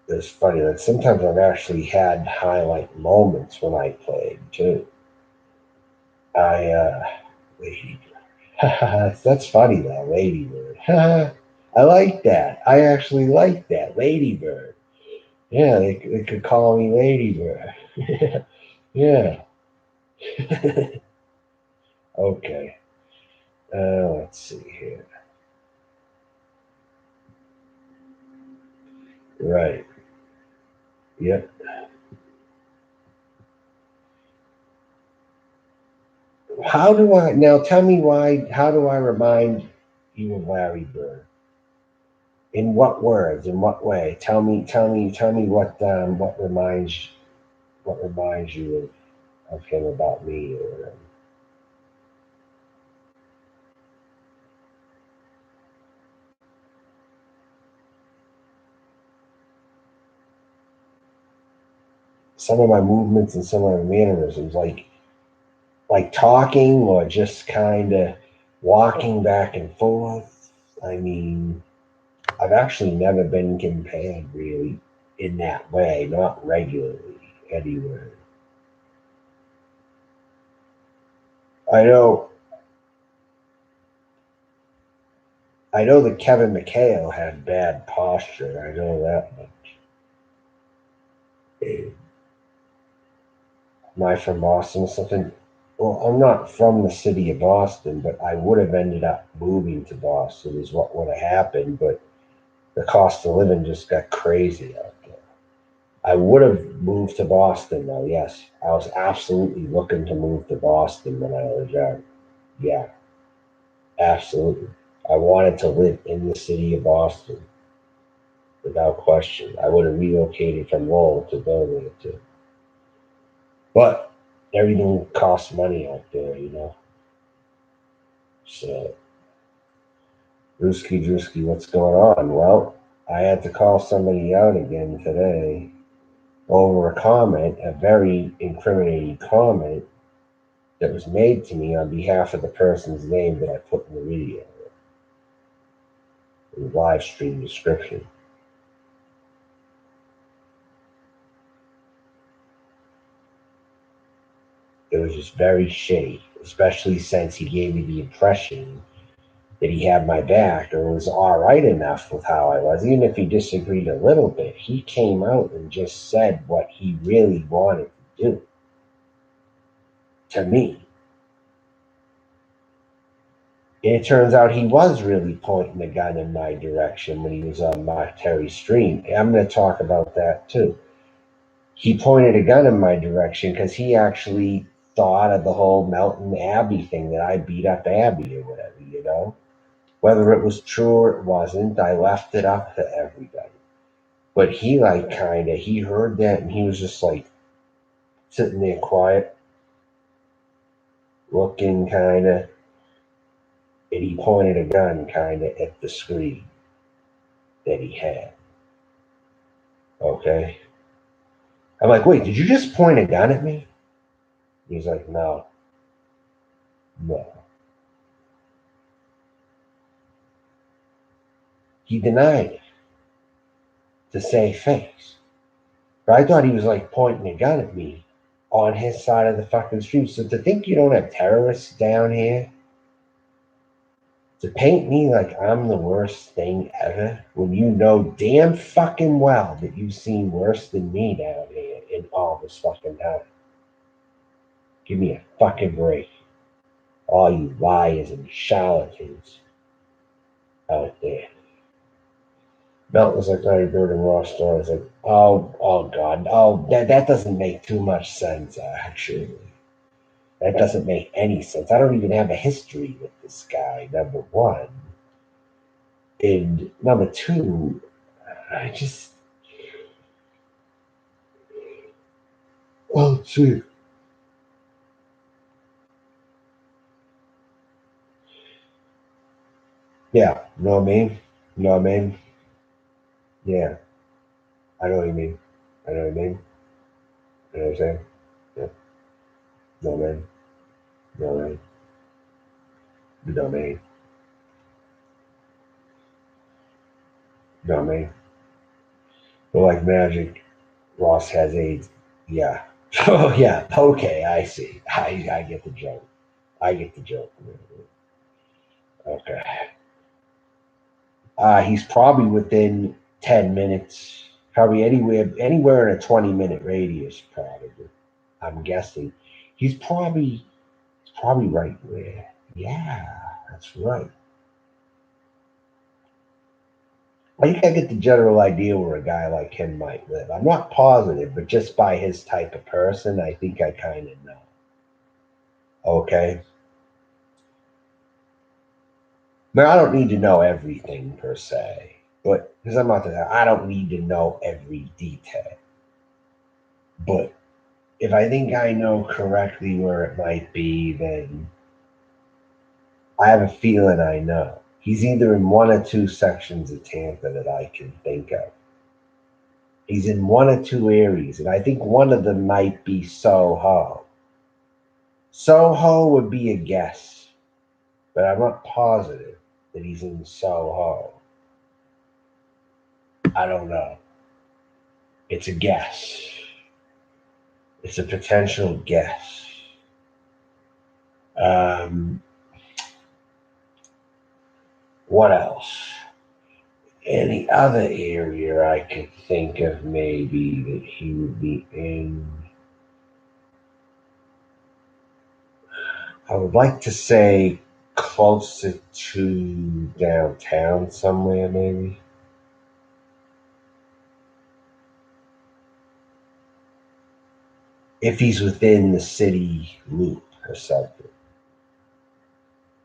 It's funny that sometimes I've actually had highlight moments when I played too. I Lady Bird. That's funny though, Lady Bird. I like that. I actually like that, Lady Bird. Yeah, they could call me Lady Bird. Yeah. Okay. Let's see here. Right. Yep. How do I now? Tell me why. How do I remind you of Larry Bird? In what words? In what way? Tell me what reminds you of him about me or whatever. Some of my movements and some of my mannerisms, like talking or just kind of walking back and forth. I mean, I've actually never been compared really in that way, not regularly anywhere. I know I know that Kevin McHale had bad posture. I know that much. Am I from Boston or something? Well, I'm not from the city of Boston, but I would have ended up moving to Boston is what would have happened, but the cost of living just got crazy out there. I would have moved to Boston though, yes. I was absolutely looking to move to Boston when I was young. Yeah, absolutely. I wanted to live in the city of Boston without question. I would have relocated from Lowell to go there too. But everything costs money out there, you know. So, Drewski, what's going on? Well, I had to call somebody out again today over a comment, a very incriminating comment that was made to me on behalf of the person's name that I put in the video, in the live stream description. It was just very shitty, especially since he gave me the impression that he had my back or was all right enough with how I was. Even if he disagreed a little bit, he came out and just said what he really wanted to do to me. And it turns out he was really pointing the gun in my direction when he was on Mark Terry's stream. I'm going to talk about that too. He pointed a gun in my direction because he actually thought of the whole Melton Abbey thing that I beat up Abby or whatever, you know? Whether it was true or it wasn't, I left it up to everybody. But he he heard that and he was just like sitting there quiet, looking and he pointed a gun at the screen that he had. Okay. I'm like, wait, did you just point a gun at me? He's like, no, no. He denied it to save face. But I thought he was like pointing a gun at me on his side of the fucking street. So to think you don't have terrorists down here, to paint me like I'm the worst thing ever, when you know damn fucking well that you've seen worse than me down here in all this fucking time. Give me a fucking break. All you liars and charlatans out there. Melt was like, oh, you're building Rsndall. I was like, oh God, that doesn't make too much sense, actually. That doesn't make any sense. I don't even have a history with this guy, number one. And number two, I just, oh, gee. Yeah, you know what I mean? You know what I mean? Yeah, I know what you mean. I know what I mean. You know what I'm saying? Yeah, you know what I mean? You know what I mean? You know what I mean? You know what I mean? But like magic, Ross has AIDS. Yeah. Oh yeah. Okay, I see. I get the joke. I get the joke. Okay. He's probably within 10 minutes. Probably anywhere in a 20-minute radius. Probably. I'm guessing. He's probably right there. Yeah, that's right. I think I get the general idea where a guy like him might live. I'm not positive, but just by his type of person, I think I kind of know. Okay. Now, I don't need to know everything per se. But because I'm not that, I don't need to know every detail. But if I think I know correctly where it might be, then I have a feeling I know. He's either in one or two sections of Tampa that I can think of. He's in one or two areas, and I think one of them might be Soho. Soho would be a guess, but I'm not positive that he's in Soho. I don't know. It's a guess. It's a potential guess. What else? Any other area I could think of maybe that he would be in? I would like to say closer to downtown somewhere, maybe. If he's within the city loop or something.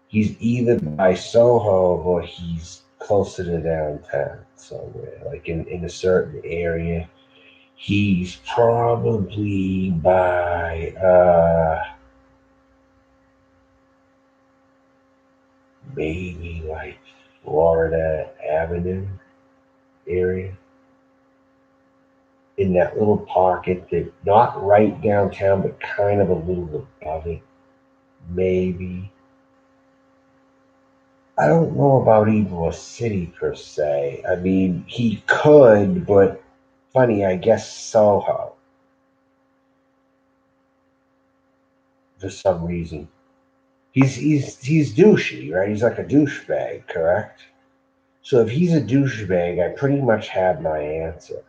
He's either by Soho or he's closer to downtown somewhere, like in a certain area. He's probably by maybe like Florida Avenue area. In that little pocket that not right downtown but kind of a little above it, maybe. I don't know about Ybor City per se. I mean, he could, but funny, I guess Soho for some reason. He's douchey, right? He's like a douchebag, correct? So if he's a douchebag, I pretty much have my answer.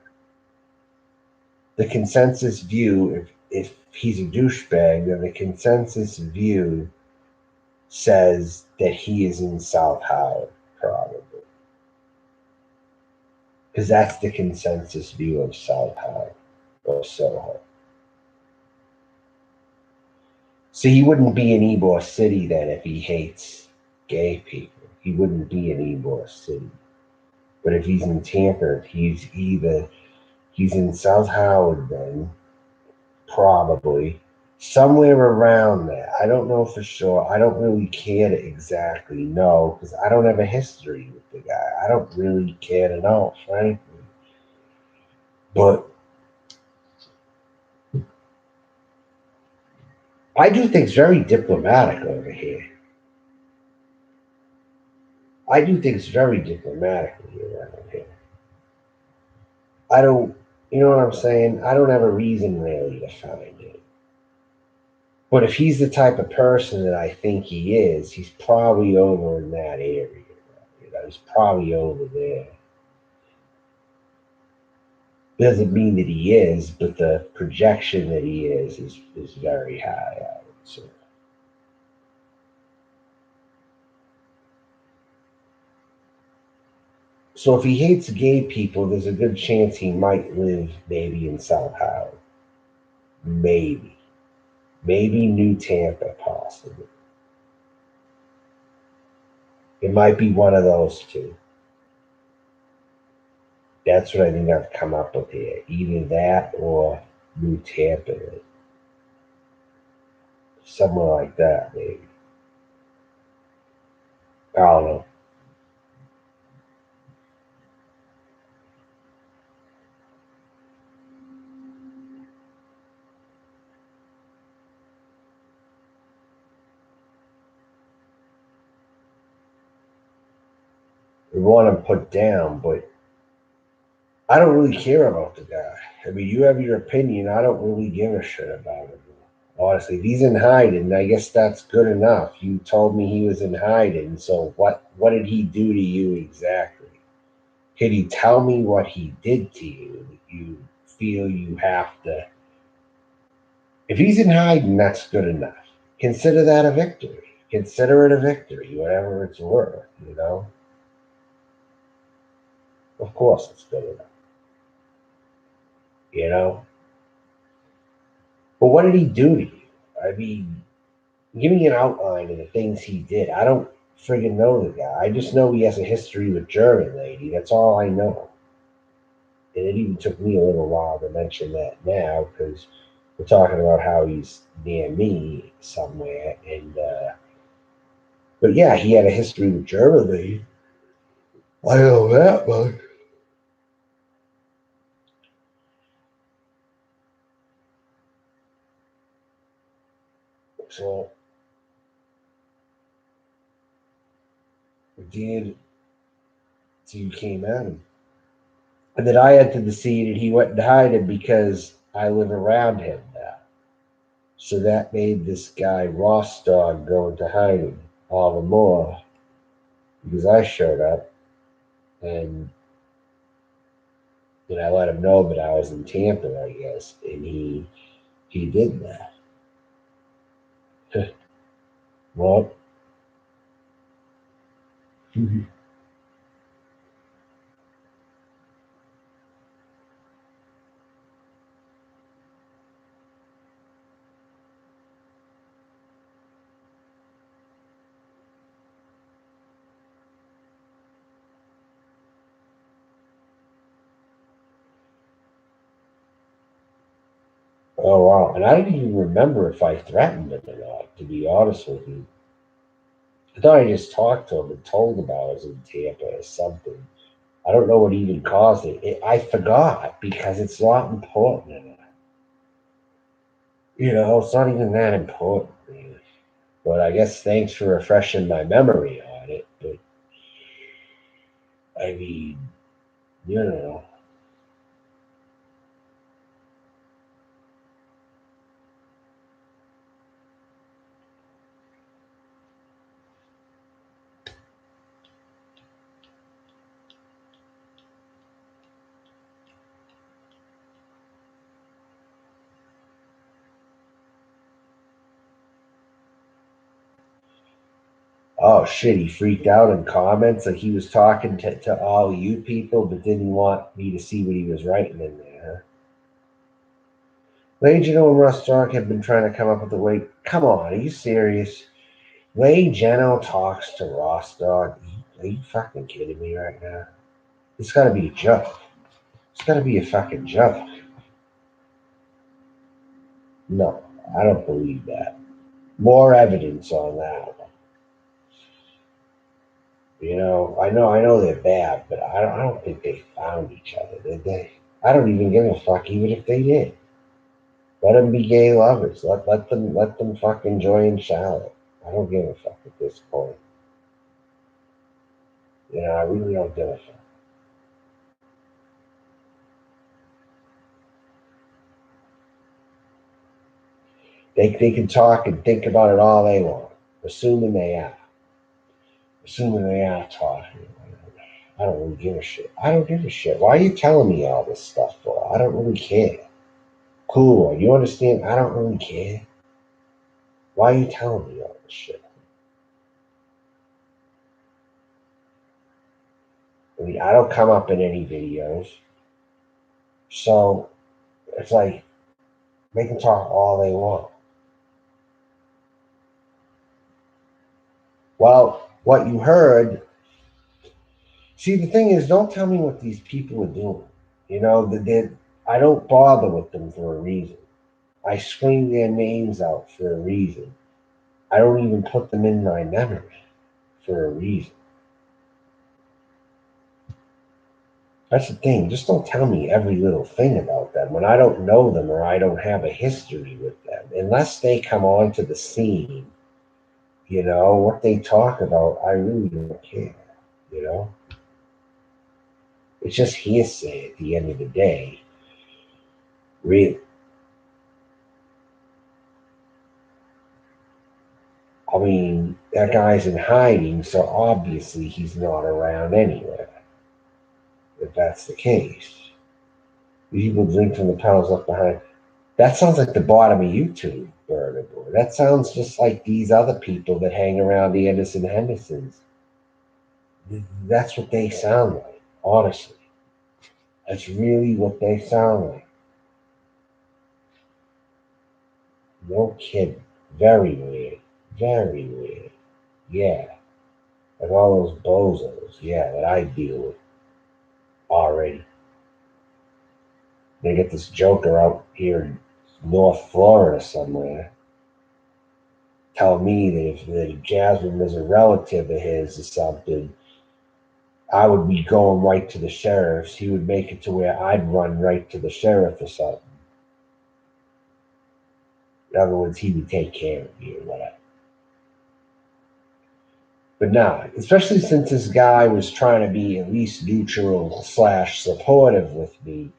The consensus view, if he's a douchebag, then the consensus view says that he is in South Howard, probably. Because that's the consensus view of South Howard or Soho. So he wouldn't be in Ybor City then if he hates gay people. He wouldn't be in Ybor City. But if he's in Tampa, he's in South Howard then, probably. Somewhere around there. I don't know for sure. I don't really care to exactly know because I don't have a history with the guy. I don't really care to know, frankly. But I do things very diplomatic over here. I do things very diplomatically around here. I don't, you know what I'm saying? I don't have a reason really to find it. But if he's the type of person that I think he is, he's probably over in that area. You know, he's probably over there. Doesn't mean that he is, but the projection that he is very high, I would say. So if he hates gay people, there's a good chance he might live maybe in South Howard. Maybe. Maybe New Tampa, possibly. It might be one of those two. That's what I think I've come up with here. Either that or New Tampa. Somewhere like that, maybe. I don't know. We want him put down, but I don't really care about the guy. I mean, you have your opinion. I don't really give a shit about him. Honestly, if he's in hiding, I guess that's good enough. You told me he was in hiding, so what did he do to you exactly? Can you tell me what he did to you that you feel you have to? If he's in hiding, that's good enough. Consider that a victory. Consider it a victory, whatever it's worth, you know? Of course it's good enough. You know? But what did he do to you? I mean, give me an outline of the things he did. I don't friggin' know the guy. I just know he has a history with German lady. That's all I know. And it even took me a little while to mention that now because we're talking about how he's near me somewhere. And but yeah, he had a history with German lady. I know that much. So did you came at him. And then I entered the scene and he went and hid him because I live around him now. So that made this guy Rsndall go into hiding all the more because I showed up and I let him know that I was in Tampa, I guess, and he did that. Well, oh wow, and I didn't even remember if I threatened him or not. To be honest with you, I thought I just talked to him and told him I was in Tampa or something. I don't know what even caused it. I forgot because it's not important. It's not even that important, really. But I guess thanks for refreshing my memory on it. But I mean, you know. Oh shit, he freaked out in comments like he was talking to all you people, but didn't want me to see what he was writing in there. Lady Geno and Russ Stark have been trying to come up with a way. Come on, are you serious? Lady Geno talks to Ross Stark. Are you fucking kidding me right now? It's gotta be a joke. It's gotta be a fucking joke. No, I don't believe that. More evidence on that one. I know they're bad, but I don't think they found each other, did they? I don't even give a fuck, even if they did. Let them be gay lovers. Let them fucking join Charlotte. I don't give a fuck at this point. I really don't give a fuck. They can talk and think about it all they want, assuming they are. Assuming they are talking. I don't really give a shit. I don't give a shit. Why are you telling me all this stuff for? I don't really care. Cool. You understand? I don't really care. Why are you telling me all this shit? I mean, I don't come up in any videos. So it's like they can talk all they want. Well, what you heard, see, the thing is, don't tell me what these people are doing. I don't bother with them for a reason. I scream their names out for a reason. I don't even put them in my memory for a reason. That's the thing. Just don't tell me every little thing about them when I don't know them or I don't have a history with them. Unless they come onto the scene, what they talk about, I really don't care. You know, it's just hearsay at the end of the day. Really, I mean, that guy's in hiding, so obviously he's not around anywhere. If that's the case, people drink from the puddles left behind. That sounds like the bottom of YouTube, Bernard. That sounds just like these other people that hang around the Anderson Hendersons. That's what they sound like, honestly. That's really what they sound like. No kidding. Very weird. Very weird. Yeah. Like all those bozos, yeah, that I deal with already. They get this joker out here in North Florida somewhere tell me that if Jasmine was a relative of his or something, I would be going right to the sheriff's. He would make it to where I'd run right to the sheriff or something. In other words, he would take care of me or whatever. But nah, especially since this guy was trying to be at least neutral / supportive with me,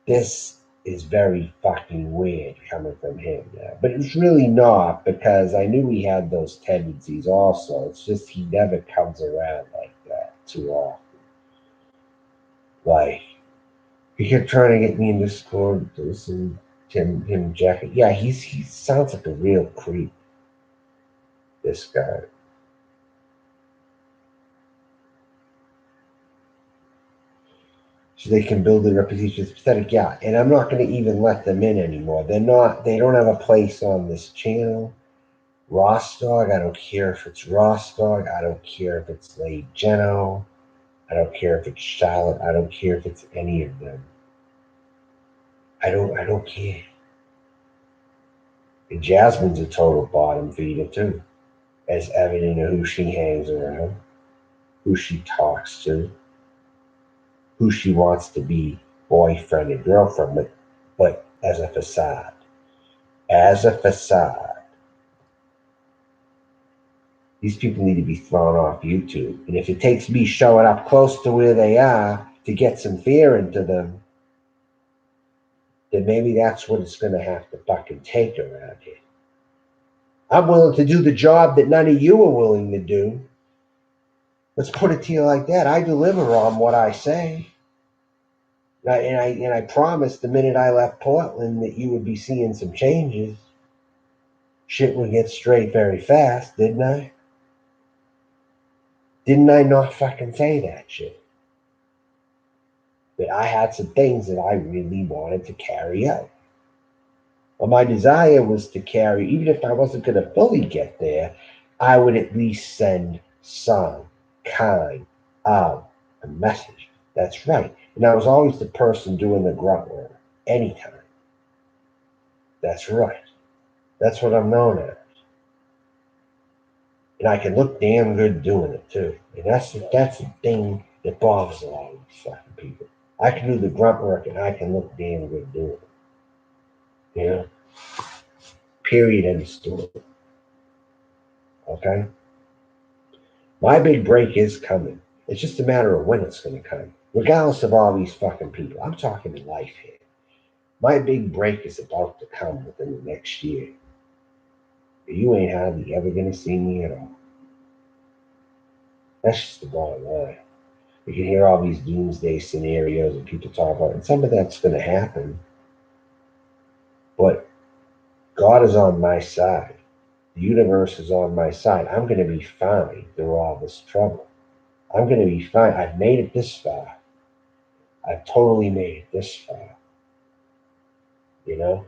this is very fucking weird coming from him now. But it's really not, because I knew he had those tendencies also. It's just he never comes around like that too often. Like, he kept trying to get me in Discord to listen to him jacket. Yeah, he sounds like a real creep, this guy. So they can build their reputation. It's pathetic, yeah. And I'm not going to even let them in anymore. They don't have a place on this channel. Rsndall, I don't care if it's Rsndall. I don't care if it's Lady Jeno. I don't care if it's Charlotte. I don't care if it's any of them. I don't care. And Jasmine's a total bottom feeder too, as evident of who she hangs around, who she talks to, who she wants to be boyfriend and girlfriend with, but as a facade. As a facade. These people need to be thrown off YouTube. And if it takes me showing up close to where they are to get some fear into them, then maybe that's what it's going to have to fucking take around here. I'm willing to do the job that none of you are willing to do. Let's put it to you like that. I deliver on what I say. And I promised the minute I left Portland that you would be seeing some changes. Shit would get straight very fast, didn't I? Didn't I not fucking say that shit? But I had some things that I really wanted to carry out. Well, my desire was to carry, even if I wasn't going to fully get there, I would at least send some kind of a message. That's right. And I was always the person doing the grunt work, anytime. That's right. That's what I'm known as. And I can look damn good doing it too. And that's the thing that bothers a lot of these fucking people. I can do the grunt work and I can look damn good doing it. You know? Period, end of story. Okay? My big break is coming. It's just a matter of when it's going to come. Regardless of all these fucking people. I'm talking in life here. My big break is about to come within the next year. You ain't hardly ever going to see me at all. That's just the bottom line. You can hear all these doomsday scenarios and people talk about it, and some of that's going to happen. But God is on my side. The universe is on my side. I'm going to be fine through all this trouble. I'm going to be fine. I've made it this far. I've totally made it this far. You know?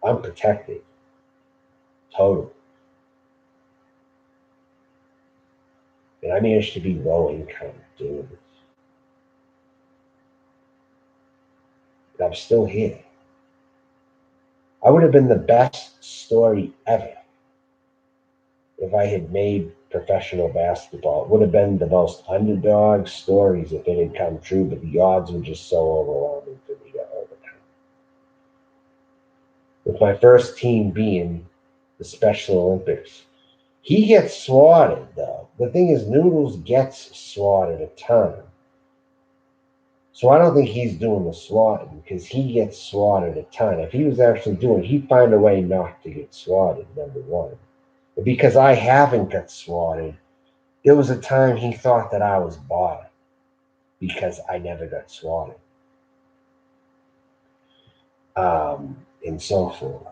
I'm protected. Totally. And I managed to be low income doing this. And I'm still here. I would have been the best story ever if I had made professional basketball. It would have been the most underdog stories if it had come true, but the odds were just so overwhelming for me to overcome. With my first team being the Special Olympics, he gets swatted though. The thing is, Noodles gets swatted a ton. So I don't think he's doing the swatting because he gets swatted a ton. If he was actually doing it, he'd find a way not to get swatted, number one. But because I haven't got swatted, there was a time he thought that I was bottom because I never got swatted. And so forth.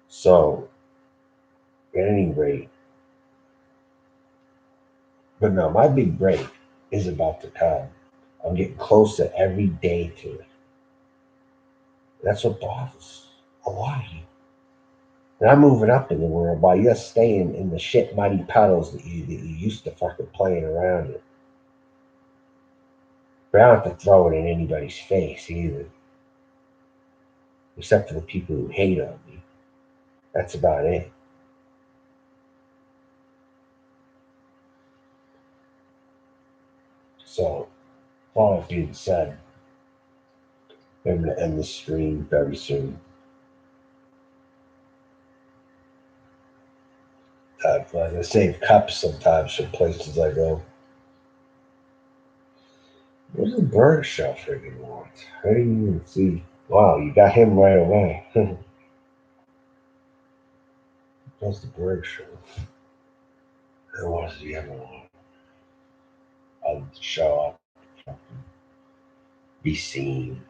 So, at any rate, but no, my big break is about to come. I'm getting closer every day to it. That's what bothers a lot of you. And I'm moving up in the world while you're staying in the shit muddy puddles that you used to fucking playing around in. But I don't have to throw it in anybody's face either. Except for the people who hate on me. That's about it. So, all that being said, I'm going to end the stream very soon. I save cups sometimes from places I go. What does the bird show friggin' want? I didn't even see. Wow, you got him right away. What's the bird show? What does he ever want? I'll show up. Be seen.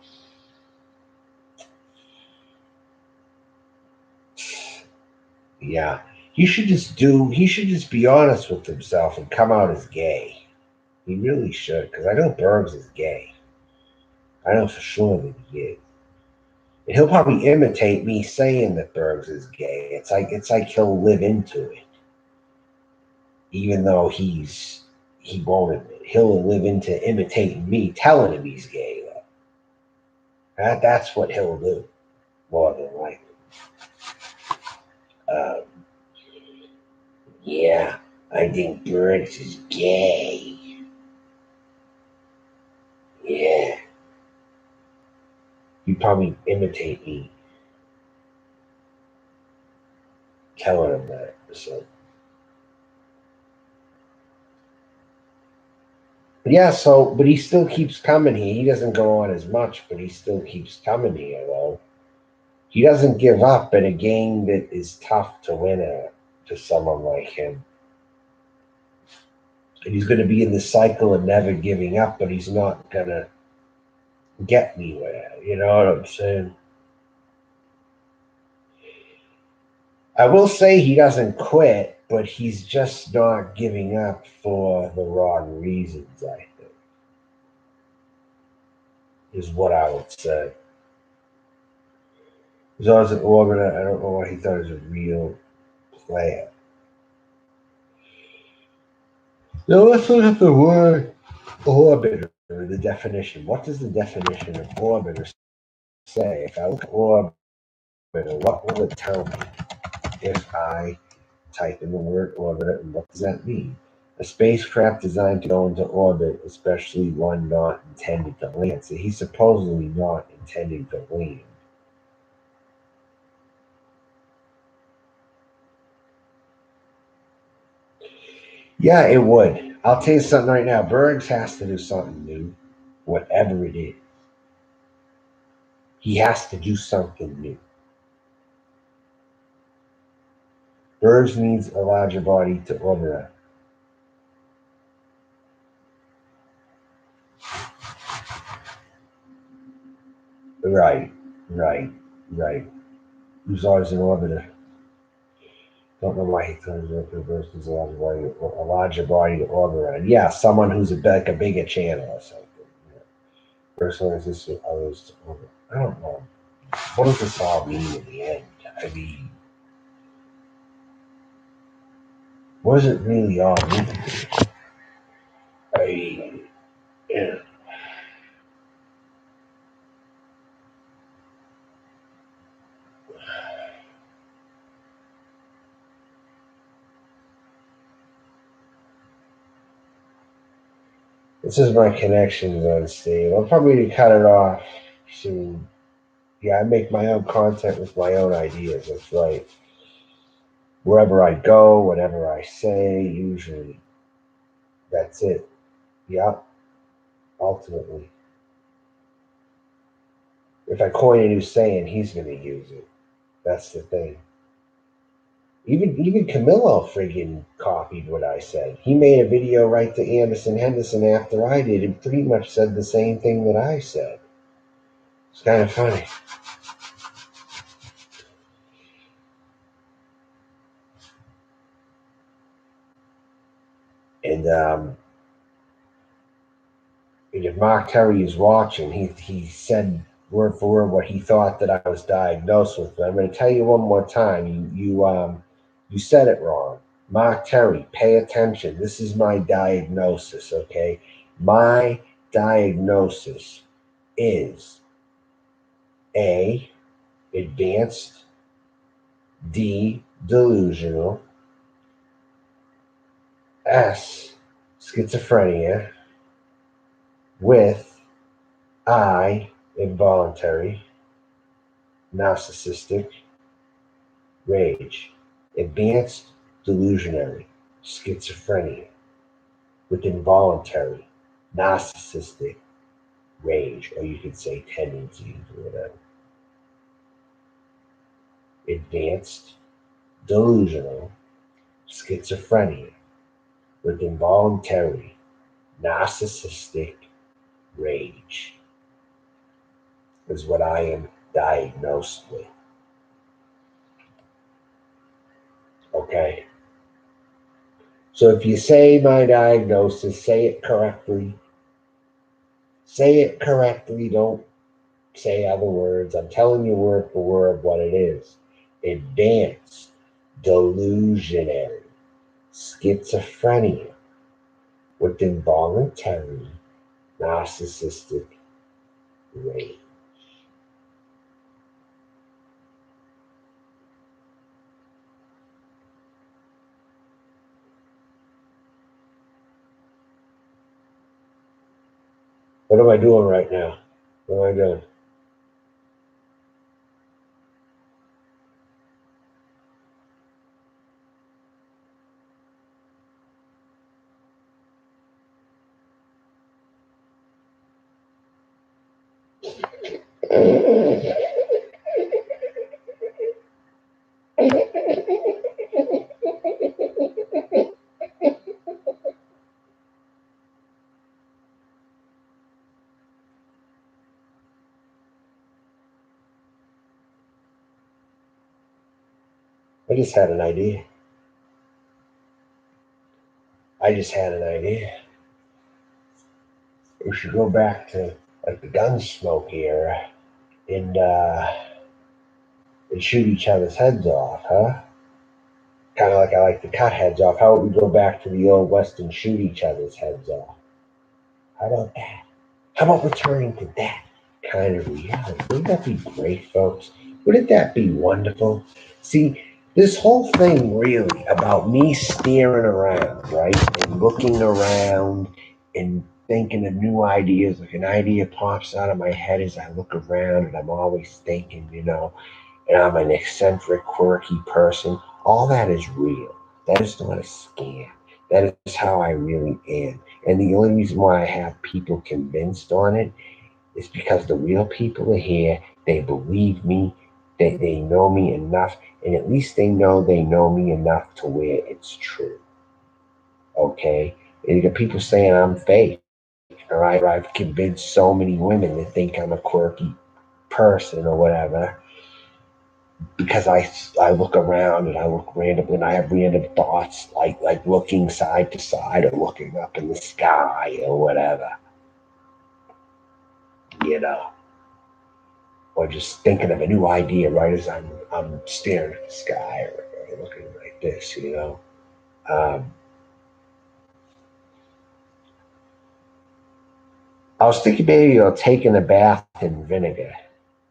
Yeah. He should just be honest with himself and come out as gay. He really should, because I know Bergs is gay. I know for sure that he is. And he'll probably imitate me saying that Bergs is gay. It's like he'll live into it. Even though he won't admit it. He'll live into imitating me, telling him he's gay though. That's what he'll do, more than likely. Um, yeah, I think Bergs is gay. Yeah. He'd probably imitate me telling him that. So yeah, but he still keeps coming here. He doesn't go on as much, but he still keeps coming here though. He doesn't give up in a game that is tough to win at to someone like him. And he's gonna be in the cycle of never giving up, but he's not gonna get anywhere. You know what I'm saying? I will say he doesn't quit, but he's just not giving up for the wrong reasons, I think. Is what I would say. He's always an orbiter. I don't know why he thought he was a real player. Now let's look at the word orbiter, the definition. What does the definition of orbiter say? If I look at orbiter, what will it tell me if I type in the word orbiter, and what does that mean? A spacecraft designed to go into orbit, especially one not intended to land. So he's supposedly not intending to land. Yeah, it would. I'll tell you something right now. Bergs has to do something new, whatever it is. He has to do something new. Bergs needs a larger body to orbit. Right, right, right. He's always an orbiter. Don't know why he turns into versus a larger body to orbit around. Yeah, someone who's like a bigger channel or something. Yeah. Personalizes with others to orbit. I don't know. What does this all mean in the end? I mean, what does it really all mean? I mean, yeah. This is my connections on Steam. I'll probably cut it off soon. Yeah, I make my own content with my own ideas. That's right. Wherever I go, whatever I say, usually that's it. Yeah, ultimately. If I coin a new saying, he's going to use it. That's the thing. Even Camillo friggin' copied what I said. He made a video right to Anderson Henderson after I did and pretty much said the same thing that I said. It's kind of funny. And if Mark Terry is watching, he said word for word what he thought that I was diagnosed with. But I'm going to tell you one more time. You said it wrong. Mark Terry, pay attention. This is my diagnosis, okay? My diagnosis is A, advanced, D, delusional, S, schizophrenia, with I, involuntary, narcissistic, rage, advanced, delusionary, schizophrenia, with involuntary, narcissistic, rage, or you could say tendencies or whatever. Advanced, delusional, schizophrenia, with involuntary, narcissistic, rage is what I am diagnosed with. Okay? So if you say my diagnosis, say it correctly. Say it correctly. Don't say other words. I'm telling you word for word what it is. Advanced, delusionary, schizophrenia with involuntary, narcissistic rage. What am I doing right now? What am I doing? I just had an idea. I just had an idea. We should go back to like the Gunsmoke era and shoot each other's heads off, huh? Kind of like I like to cut heads off. How about we go back to the old West and shoot each other's heads off? How about that? How about returning to that kind of reality? Wouldn't that be great, folks? Wouldn't that be wonderful? See, this whole thing really about me staring around, right? And looking around and thinking of new ideas. Like an idea pops out of my head as I look around, and I'm always thinking, and I'm an eccentric, quirky person. All that is real. That is not a scam. That is how I really am. And the only reason why I have people convinced on it is because the real people are here. They believe me. They know me enough. And at least they know me enough to where it's true. Okay? And you got people saying I'm fake. All right? I've convinced so many women to think I'm a quirky person or whatever because I look around and I look random and I have random thoughts like looking side to side or looking up in the sky or whatever, you know, or just thinking of a new idea right as I'm staring at the sky or looking like this, you know. Um, I was thinking maybe taking a bath in vinegar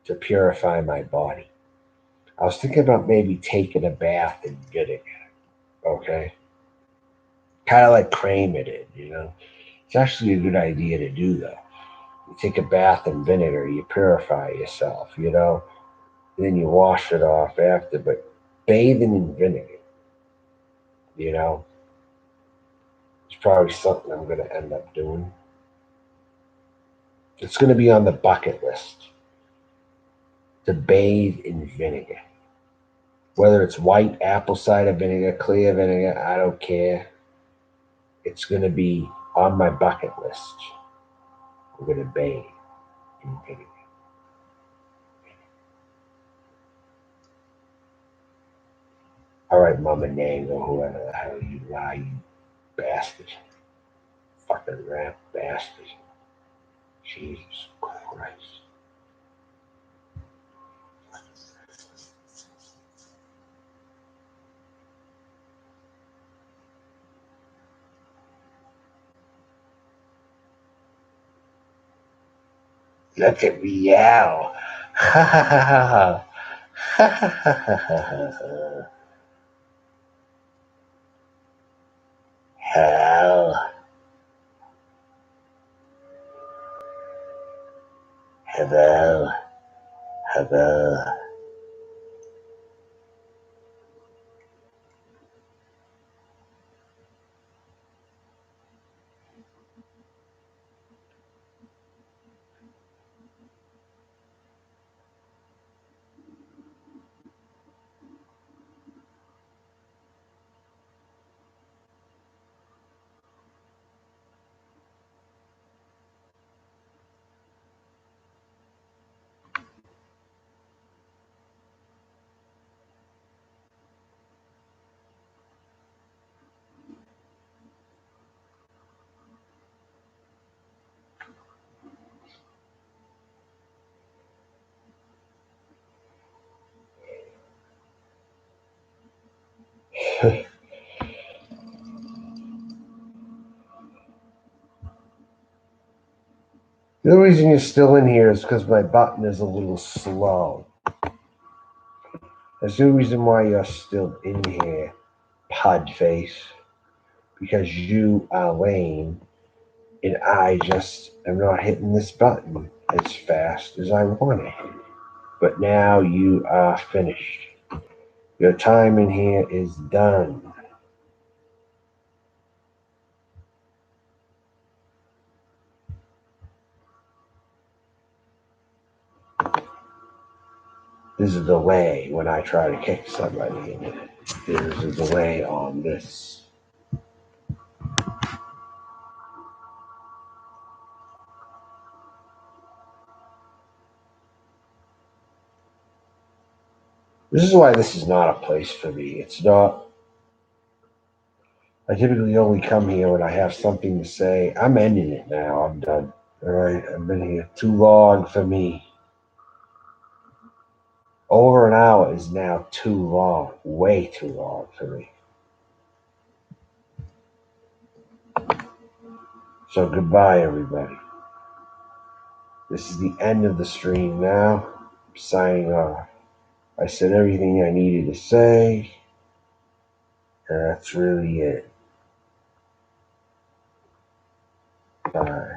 to purify my body. I was thinking about maybe taking a bath in vinegar, okay? Kind of like cream it in, you know. It's actually a good idea to do though. You take a bath in vinegar, you purify yourself, you know, then you wash it off after. But bathing in vinegar, you know, it's probably something I'm going to end up doing. It's going to be on the bucket list to bathe in vinegar. Whether it's white apple cider vinegar, clear vinegar, I don't care. It's going to be on my bucket list. I'm going to bathe in vinegar. All right, Mama Nang or whoever the hell you are, you bastard. Fucking rap bastard. Jesus Christ. Look at me yell. Ha ha ha ha ha ha ha ha ha. Hell. Hello. Hello. The reason you're still in here is because my button is a little slow. That's the reason why you're still in here, Podface. Because you are lame, and I just am not hitting this button as fast as I want to hit. But now you are finished. Your time in here is done. There's a delay when I try to kick somebody. There's a delay on this. This is why this is not a place for me. It's not. I typically only come here when I have something to say. I'm ending it now. I'm done. All right. I've been here too long for me. Over an hour is now too long. Way too long for me. So goodbye, everybody. This is the end of the stream now. I'm signing off. I said everything I needed to say, and that's really it. Bye.